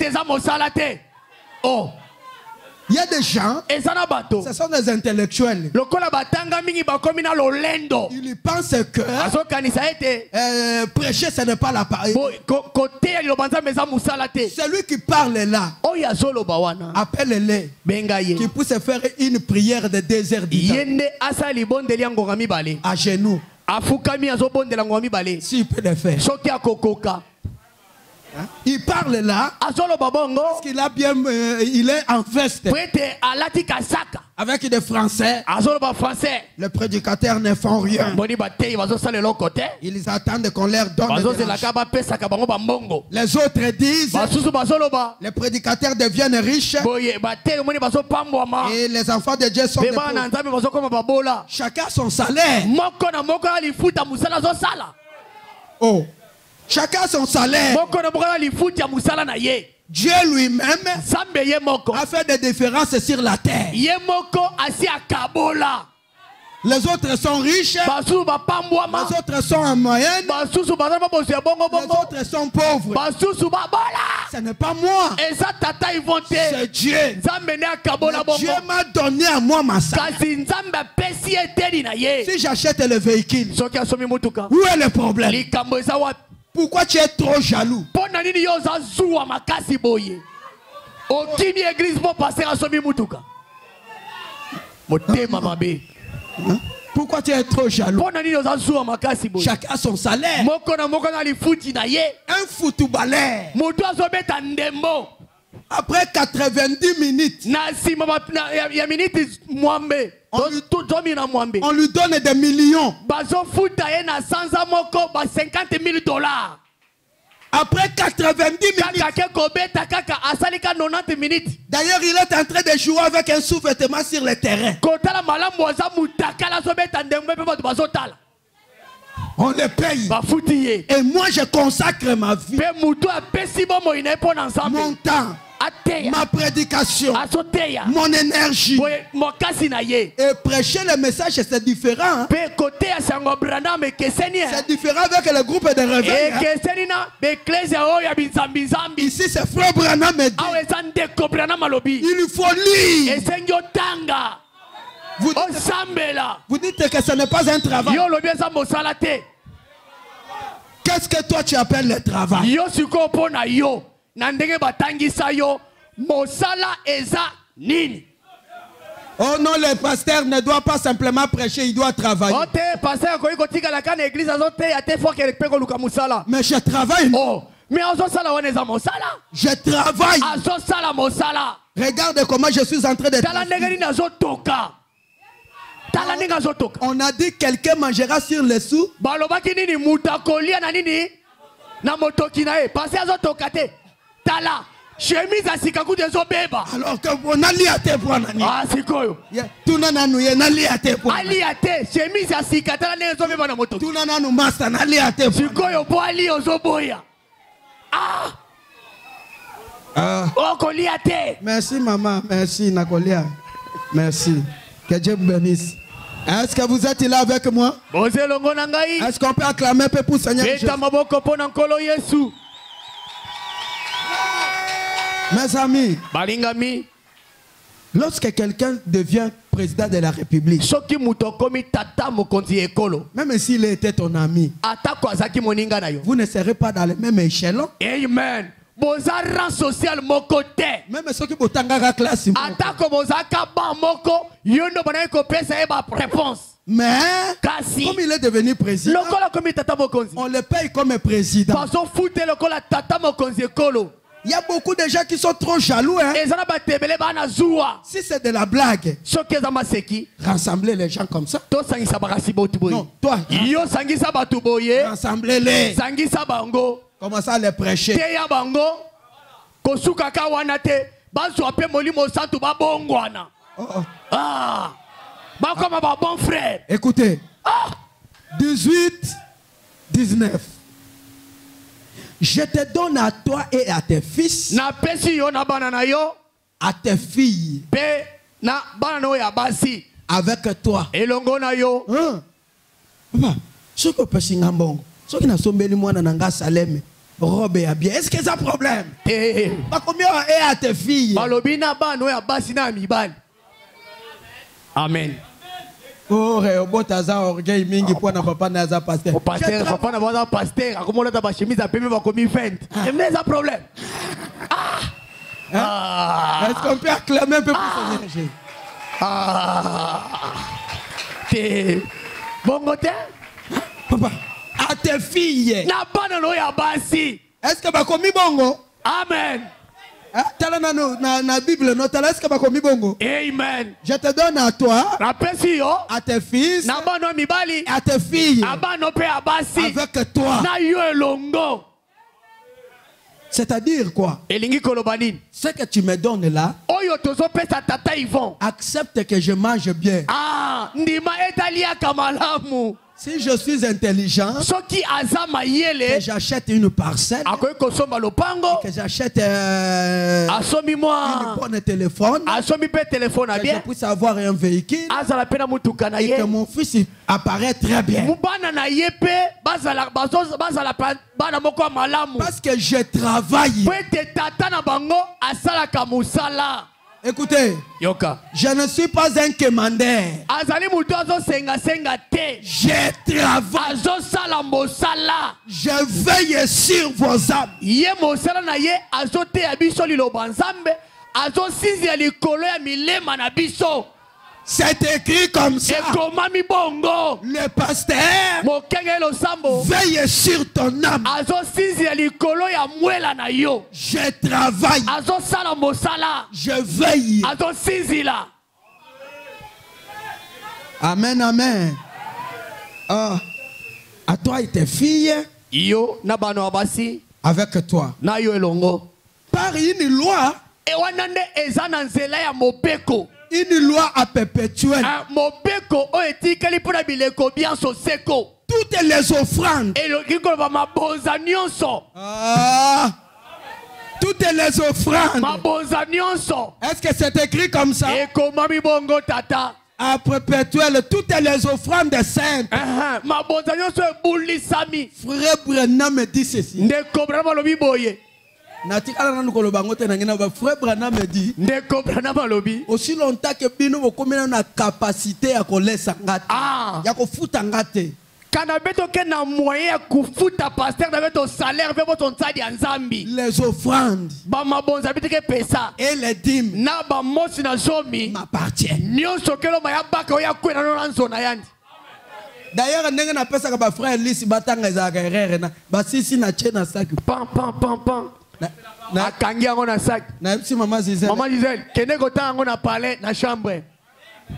Oh. Il y a des gens, ce sont des intellectuels. Ils pensent que prêcher, ce n'est pas la parole. Celui qui parle là, appelle-les, qui puisse faire une prière de 2 heures du temps. À genoux. S'il peut le faire. Il parle là parce qu'il a bien, il est en veste avec des Français. Les prédicateurs ne font rien. Ils attendent qu'on leur donne les autres disent les prédicateurs deviennent riches et les enfants de Dieu sont des pauvres. Chacun son salaire. Oh. Chacun son salaire. Dieu lui-même a fait des différences sur la terre. Les autres sont riches. Les autres sont en moyenne. Les autres sont pauvres. Ce n'est pas moi. C'est Dieu. Dieu m'a donné à moi ma salaire. Si j'achète le véhicule, où est le problème? Pourquoi tu es trop jaloux? Pourquoi tu es trop jaloux? Chacun a son salaire. Un footballeur, après 90 minutes, on lui donne des millions. Après 90 minutes. D'ailleurs, il est en train de jouer avec un sous-vêtement sur le terrain. On le paye. Et moi, je consacre ma vie, mon temps, ma prédication, mon énergie. Et prêcher le message, c'est différent. C'est différent avec le groupe de réveil. Ici, c'est Frère Branham. Il faut lire. Vous dites que ce n'est pas un travail. Qu'est-ce que toi tu appelles le travail? Oh non, le pasteur ne doit pas simplement prêcher, il doit travailler. Mais je travaille. Je travaille. Regarde comment je suis en train de travailler. On a dit que quelqu'un mangera sur les sous. Alors qu'on a lié à tes points. Ah, c'est quoi? Tout le monde a lié à tes points. Chemise à sikata, tout le monde a lié à tes points. Merci maman, merci Nakolia. Merci. Que Dieu vous bénisse. Est-ce que vous êtes là avec moi? Est-ce qu'on peut acclamer un peu pour Seigneur Jésus? Mes amis, balingami, lorsque quelqu'un devient président de la République, même s'il était ton ami, vous ne serez pas dans le même échelon. Amen. Rang social mon côté. Même ceux qui ont une classe. Mais comme il est devenu président, on le paye comme président. Il y a beaucoup de gens qui sont trop jaloux. Hein? Si c'est de la blague, rassembler les gens comme ça. Non, toi, rassemblez-les. Commencez à les prêcher. Écoutez, 18, 19. Je te donne à toi et à tes fils, à tes filles, avec toi. Ce que peut s'ingambon, ce qui n'a sombé le moine n'anga salem, robe et bien. Est-ce que c'est un problème? Pas combien et à tes filles. Amen. Oh, Botaza orgueil mingi pour na papa naza pasteur. Pasteur, papa na baza pasteur. Comment on a ta chemise à payer va commis feinte. C'est un problème. Est-ce qu'on peut acclamer un peu plus son énergie? Bon côté? Papa, à tes filles. Na pas na loya basi. Est-ce que va commis bongo? Amen. Na Bible, est-ce que va commis bongo? Amen. Je te donne à toi, à tes fils, à tes filles, avec toi. C'est-à-dire quoi? Ce que tu me donnes là, accepte que je mange bien. Si je suis intelligent, que j'achète une parcelle, que j'achète une bonne téléphone, que je puisse avoir un véhicule, et que mon fils apparaît très bien. Parce que je travaille. Écoutez, je ne suis pas un commandeur. Je travaille. Je veille sur vos âmes. C'est écrit comme ça. Le pasteur veille sur ton âme. Je travaille. Je veille. Amen, amen. À toi et tes filles. Avec toi. Par une loi. Une loi à perpétuelle. Toutes les offrandes. Toutes les offrandes. Est-ce que c'est écrit comme ça? À perpétuelle, toutes les offrandes saintes. Frère Branham me dit ceci. Frère Branham me dit aussi longtemps que bino bokomena na capacité ya kolesa ngate ya kofuta ngate kana beto ke na moyen ya kufuta pasteur na beto salaire ve boto ntsadi ya nzambi les offrandes ba mabonza bitike pesa et les dîmes na ba mosi na zomi m'appartient nyonso kelo maya baka oya kwena no nzona yandi. D'ailleurs ndenge na pesa ka ba frère lisi batanga za ka erreur na ba sisi na chena saki pam pam pam pam na kangi yango na sac na si maman Gisèle kene kota yango na palais na chambre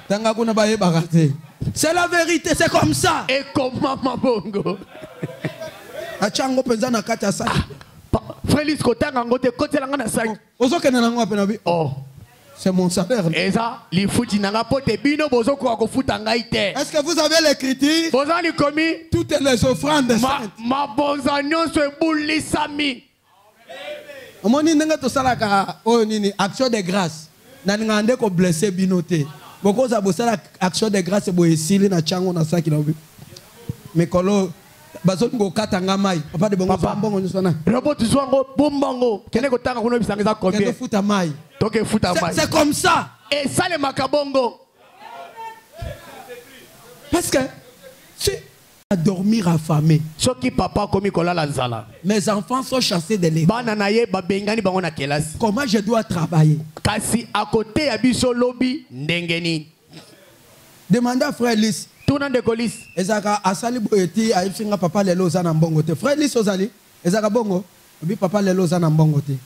tanga kuna ba yeba te. C'est la vérité, c'est comme ça. Et comment mabongo achango penza na kati ya sac Félix kotanga ngote kote langa na sac ozokena nango apena bi oh c'est mon salaire. Eza li futi nanga pote bino bozo ko futa ngai te. Est-ce que vous avez l'écriture? Bozali commis toutes les offrandes saintes. Ma bonzanyo se bulisami. Omoni nenga to salaka o nini action de grâce. Na ngande ko blesser binote. Boko za bosala action de grâce bo esili na chango na saki na bi. Mekolo bazongo katanga mai papa de bongo mbongo nyosona robot zwango bombongo kene kotanga kuno bisanga combien kene futa mai toke futa mai c'est comme ça et ça le makabongo parce que si à dormir affamé soki papa komi kolala nzala mes enfants sont chassés de l'école bana na ye babengani bango na kelasi comment je dois travailler kasi à côté ya biso lobi ndengeni demandez à frère Lys tuna de colis ezaka asali boyeti ayifinga papa lelo za na mbongo te frère Lys ozali ezaka bongo bi papa lelo za na mbongo te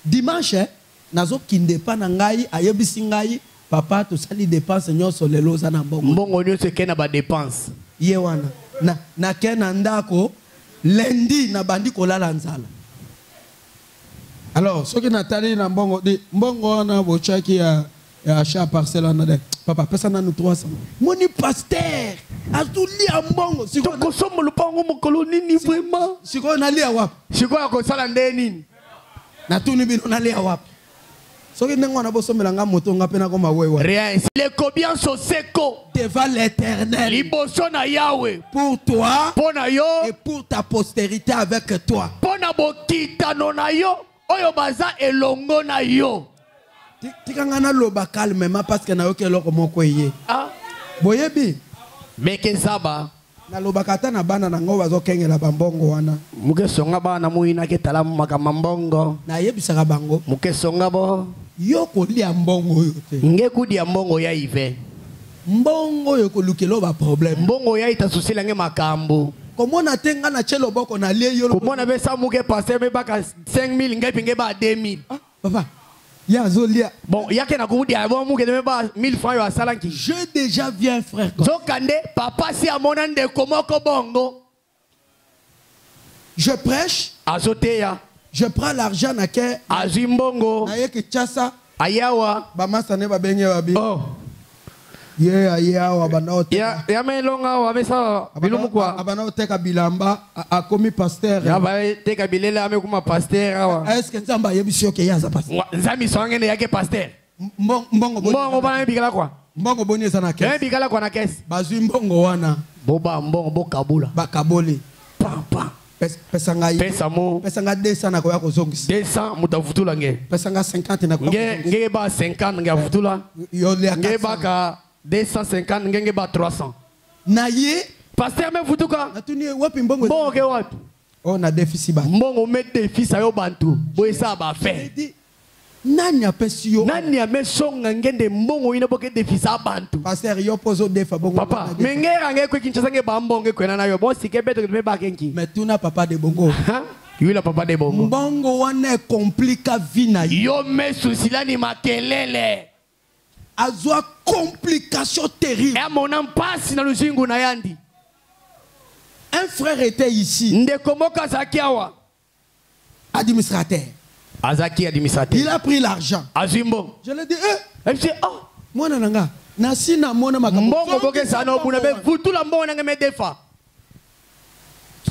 dimanche nazo kinde pa na ngai ayebisi ngai papa to sali dépense nyonso lelo za na mbongo mbongo nyonso ke na ba dépense ye wana na ke na ndako lundi na bandi kolala nzala alors soki natali na mbongo di mbongo na bochaki ya achat parcelle na de papa pesa na nous 300 moni pasteur azuli ya mbongo siko kosomo lupango mokolo nini vraiment siko na lia wapi siko ya kosala nde nini na tuni bino na lia wapi soki ndengo na bosomela nga moto nga pena ko mawewa rien les combien sont seco devant l'Éternel liboso na Yahweh pour toi pona yo et pour ta postérité avec toi pona bokitano na yo oyo baza elongo na yo tikanga na loba calmement parce que na yo keloko moko yé ah boyebi meke saba na loba kata na bana na ngo bazo kengela bambongo wana muke songa bana muina ke tala makama mbongo na yebisaka bango muke songa bo yo kolia mbongo yo te nge kudia mbongo ya ive mbongo yo kolukelo ba problème mbongo ya itasusila nge makambo komona tenga na chelo boko na lie yo komona be sa muke passer me baka 5000 nge pinge ba 2000 ah papa ya zolia bon yake na kudia bon muke de ba 1000 francs yo asalanki je déjà viens frère zokande papa si amona nde komoko bongo je prêche azoteya je prends l'argent na ke azimbongo na yeke chasa ayawa ba masa ne ba benye ba bi oh ayawa banaote ya melonga wa mesa bilumu kwa abanaote ka bilamba akomi pasteur ya ba te ka bilela ame kuma pasteur awa est-ce que nzamba yebisio ke yaza pasteur nzami songe ne yake pasteur mbongo bana bikala kwa mbongo boni eza na kesi bikala kwa na kesi bazwi mbongo wana boba mbongo bokabula bakaboli papa pesa ngai pesa mo pesa nga 200 na koya kozongisa 200 mutavutula nge pesa nga 50 na koya nge ba 50 nge avutula yo le nge ba ka 250 nge ba 300 na ye pasteur me vutuka natuni wapi mbongo mbongo ke wapi oh na déficit ba mbongo me déficit yo bantu boy sa ba fait nani apesi yo nani amesonga ngende mbongo ina boke déficit bantu pasteur yo pozo defa bongo papa mengera nge ko kinchasa nge ba mbongo kwena na yo bon sike beto me ba kenki mais tuna papa de bongo yule papa de bongo mbongo wana complica vina yo me susilani makelele azwa complication terrible et mon ampasi na luzingu na yandi un frère était ici ndekomoka zakiawa administrateur azaki administrateur il a pris l'argent azimbo je lui dis elle dit oh mwana nanga na sina mona makambo mbongo boke sana obuna be futula mbongo nanga me defa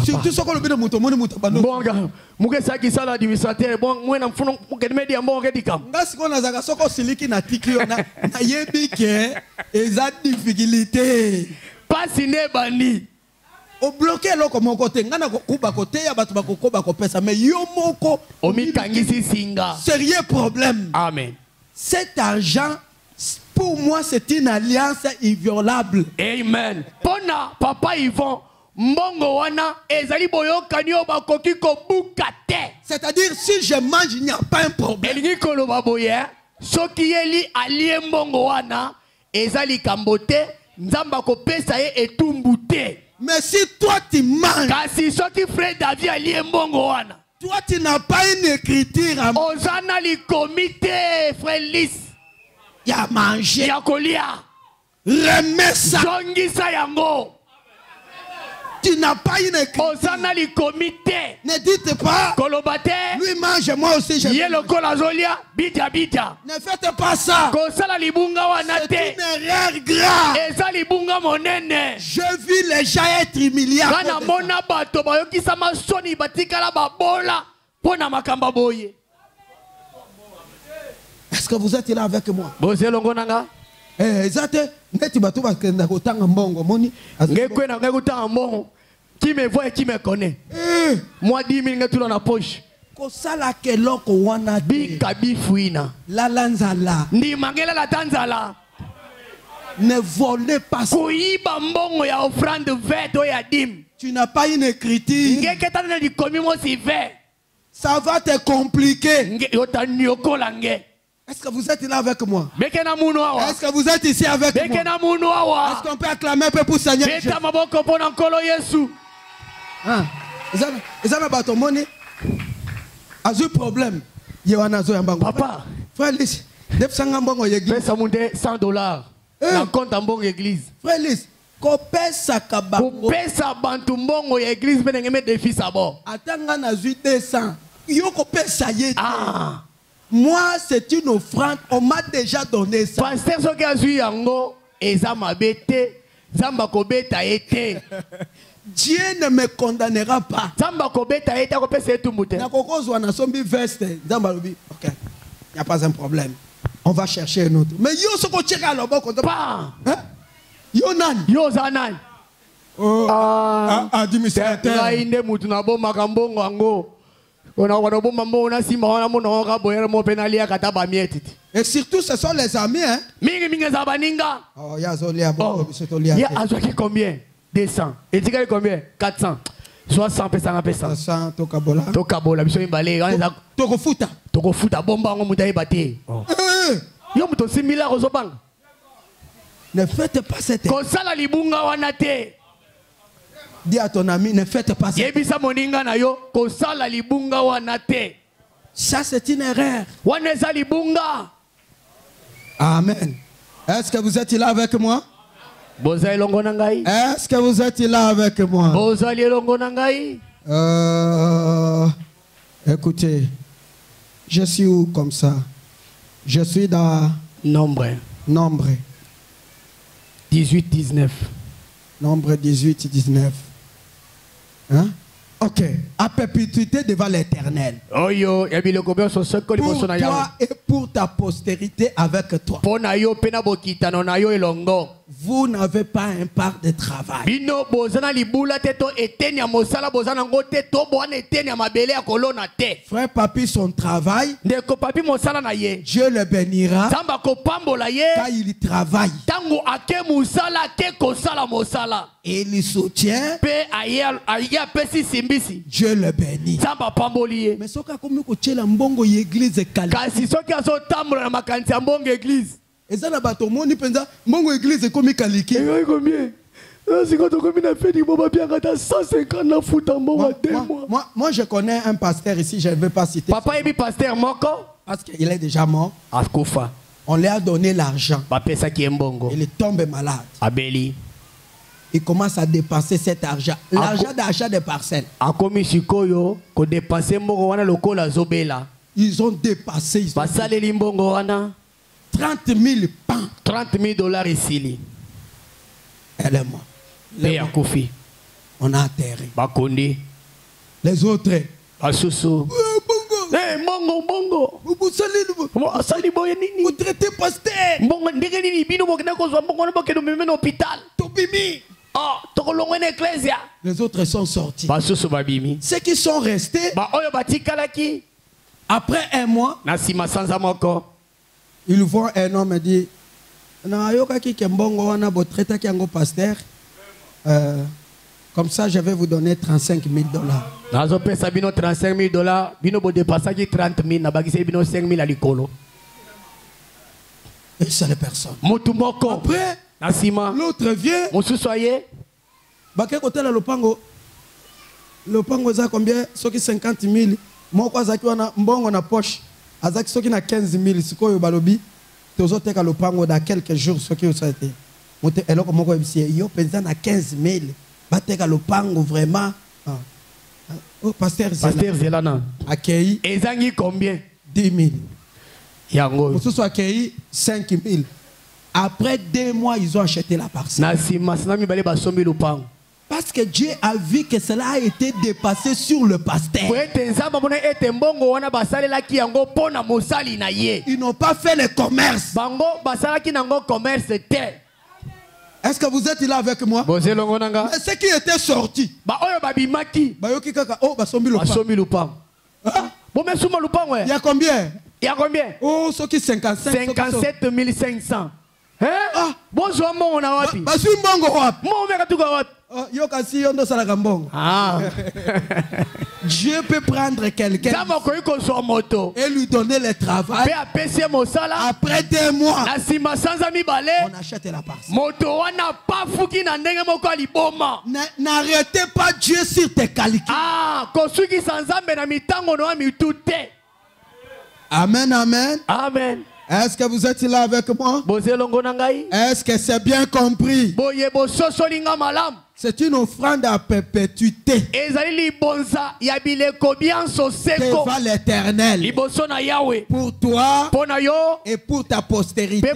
surtout soko le bino muto moni muto bando mbonga muke saki sala administrateur bon mwena mfuno muke media mbongo dikam ngasi kona zaka soko siliki na tikio na yebi ke eza difficulté pasi ne bandi o bloquer loko moko te ngana ko kuba kote ya batu bakokoba ko pesa mais yo moko omi kangisi singa sérieux problème amen cet argent pour moi c'est une alliance inviolable amen pona papa Yvon mbongo wana ezali boyokani o bakoki kobuka te c'est-à-dire si je mange il n'y a pas un problème elingi koloba boye soki yeli alie mbongo wana ezali kambote nzamba kopesa ye etumbu te mais si toi tu manges kasi soki frère David alie mbongo wana toi tu n'as pas une écriture ozana li comité frère Lys ya manger ya kolia remets ça zongisa yango tu n'as pas une écriture ozana li comité ne dites pas kolobate lui mange moi aussi je ye lokola zolia bita bita ne faites pas ça kosala libunga wana te c'est une erreur grave eza libunga monene je vis les gens être humiliés kana mona bato bayokisama soni batikala babola pona makamba boye est-ce que vous êtes là avec moi bozelongo nanga ezate neti bato bakenda kotanga mbongo moni ngekwena ngekutanga mbongo Qui me voit et qui me connaît. Moi 10 000 tout dans la poche. Kosala keloko wana bi kabifuina. La lanzala. Ni mangela la tanzala. Ne volez pas. Kuiba mbongo ya offrande verte ya dim. Tu n'as pas une écriture. Ngeke tana di komimo si vert. Ça va te compliquer. Est-ce que vous êtes là avec moi? Est-ce que vous êtes ici avec moi? Est-ce qu'on peut acclamer un peu pour Seigneur Jésus? Ils ont pas monnaie. Azu problème. Papa. Frère Lys, fais ça monter $100. La compte en bon église. Frère Lys, kopesa kabango. Kopesa bantu mbongo ya église benengeme défi sabo. Atanga na 200. Yo kopesa yete. Moi c'est une offrande, on m'a déjà donné ça. Pasteur soki azui yango eza mabete, zamba kobeta ete. Dieu ne me condamnera pas. Zamba kobeta ete kopesa etu mute. Na kokozwa na sombi veste, zamba lobi. OK. Il y a pas un problème. On va chercher un autre. Mais yo soko tcheka lobo ko pas. Hein? Yo nan. Yo zanan. Oh. Administrateur. Inde mutu na bo makambongo ango. Et surtout, ce sont les amis. Hein? Oh, il y a combien? 200. Et tu gagnes combien? 400. 60 personnes. 100, Tokabola. Tokabola. Tokofuta. Tokofuta. Bomba, on m'a battu. Yo, muto 6 000 euros. Ne faites pas cette. Kosala libunga wanate. Dis à ton ami, ne faites pas ça. Ça, c'est une erreur. Amen. Est-ce que vous êtes là avec moi? Est-ce que vous êtes là avec moi? Écoutez, je suis où comme ça? Je suis dans Nombre 18-19. Nombre 18-19. Hein? Ok. À perpétuité devant l'Éternel. Pour toi et pour ta postérité avec toi. Vous n'avez pas un part de travail. Frère Papi, son travail, Dieu le bénira quand il travaille. Et il soutient, Dieu le bénit. Mais ce qui a mbongo église église. Et ça, mbongo église comme kaliki. Moi, je connais un pasteur ici, je ne veux pas citer. Papa est pasteur Moko. Parce qu'il est déjà mort. On lui a donné l'argent. Il tombe malade. Il commence à dépasser cet argent. L'argent d'achat des parcelles. Ils ont dépassé. 30 000 pans. 30 $000 ici. Elle est morte. On a enterré. Les autres. Bongo. Vous traitez pasteur. Les autres sont sortis. Ceux qui sont restés, après un mois, ils voient un homme et disent, comme ça, je vais vous donner 35 000 $. Et c'est les personnes. Après, l'autre vient. Le pango za combien? Soki 50 000. Moi, zaki wana mbongo na poche. Azaki soki na 15 000. Sikoyo balobi. Tozo teka le pango dans quelques jours. Soki ça été. Mote eloko moko ebisi yo penza na 15 000. Bateka le pango vraiment. Oh, pasteur Zelana. Akei. Ezangi combien? 10 000. Yango. Mosusu akei 5 000. Après 2 mois, ils ont acheté la parcelle. Parce que Dieu a vu que cela a été dépassé sur le pasteur. Ils n'ont pas fait le commerce. Est-ce que vous êtes là avec moi? Mais ce qui était sorti. Il y a combien? Il y a combien? Oh, ce qui 55. 57 500. Hein? Ah, bonjour, mon wapi. Ah. Dieu peut prendre quelqu'un et lui donner le travail. Après 2 mois, on achète la parcelle. N'arrêtez pas Dieu sur tes calculs. Amen, amen. Amen. Est-ce que vous êtes là avec moi? Est-ce que c'est bien compris? C'est une offrande à perpétuité devant l'Éternel pour toi et pour ta postérité.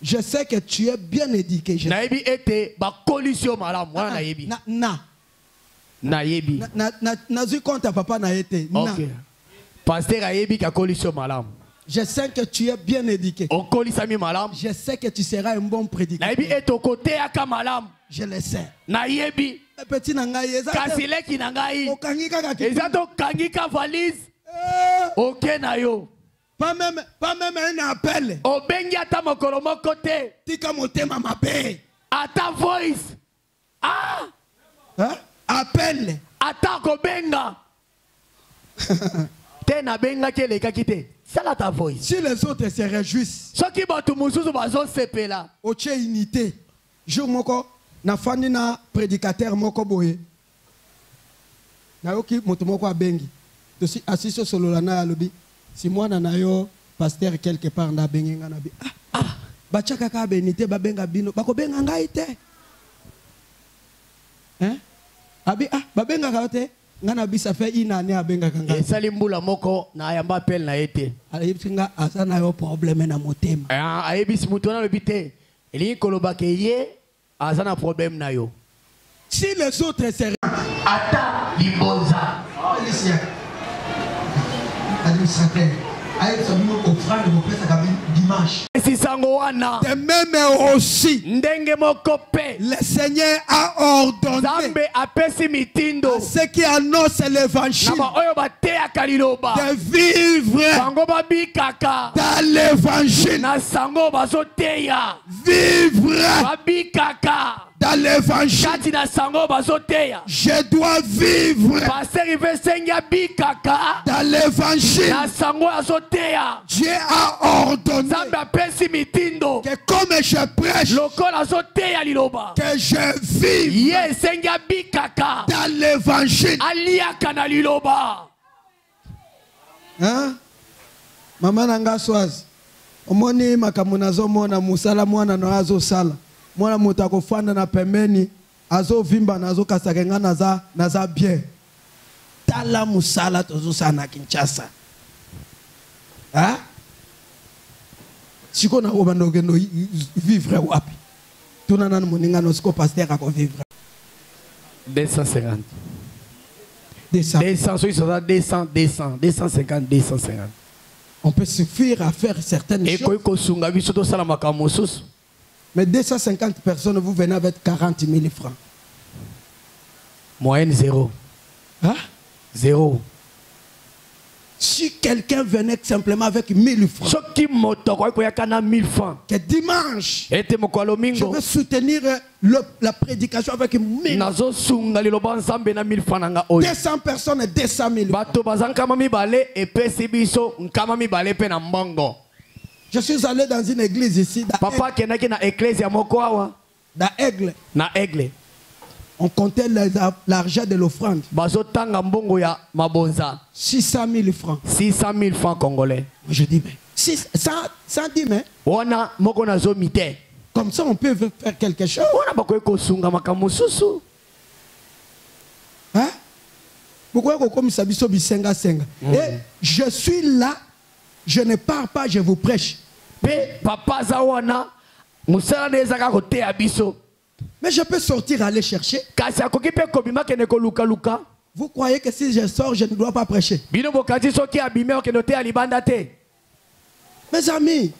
Je sais que tu es bien éduqué. Nazu compte papa na été. OK. Pasteur ayebi ka coalition malam. Je sais que tu es bien éduqué. Je sais que tu seras un bon prédicateur. Je le sais. Petit nangaye. Kasileki nangayi. Ezato kangika valise. OK na yo. Pas même un appel. Obengi ata mokolo moko te. Tika motema mabe. Ata voice. Ah. Hein? Appel. Ata benga. Tena benga kele kakite. Ça ta voice. Si les autres se réjouissent. Ce qui va tout mususu bazo sepela. Oche unité. Jour moko na fandi na prédicateur moko boye. Na yoki moto moko abengi. Tosi asiso solo la na lobi. Si moi na yo pasteur quelque part na bengi nga na bi. Ah. Bachaka ka benité ba benga bino. Bako benga ngai te. Hein? Abi babenga kaote ngana bisa fait une année abenga kanga. Et salimbula moko na yamba appel na été. Ayibinga asana yo problème na motema. Ayibis mutona le bité. Eli koloba ke ye asana problème na yo. Si les autres se ata liboza. Oh ici. Administrateur. Aïe sabino offrande mo pesa kabi dimanche. De même aussi, le Seigneur a ordonné à ceux qui annoncent l'évangile de vivre dans l'évangile. Vivre dans l'évangile. Je dois vivre dans l'évangile. Dieu a ordonné que comme je prêche, que je vive dans l'évangile. Hein? Maman nanga swaz. Omoni makamunazo mona musala mwana no azo sala. Mwana mutako fanda na pembeni azo vimba nazo kasakenga naza bien. Tala musala tozo sana Kinshasa. Hein? Si on a vivre wapi. Tunana moninga no siko pasteur ako vivre. 250. 200. 250, 250. On peut suffire à faire certaines choses. Mais 250 personnes, vous venez avec 40 000 francs. Moyenne 0. Hein? 0. Si quelqu'un venait simplement avec 1000 francs, que dimanche, je vais soutenir la prédication avec 1000. 200 personnes et 200 000. Je suis allé dans une église ici, dans Aigle. On comptait l'argent de l'offrande. 600 000 francs. 600 000 francs congolais. Je dis, mais 110 000. Comme ça, on peut faire quelque chose. Hein? Pourquoi comme ça, et je suis là, je ne pars pas, je vous prêche. Mais je peux sortir, aller chercher. Vous croyez que si je sors, je ne dois pas prêcher? Mes amis,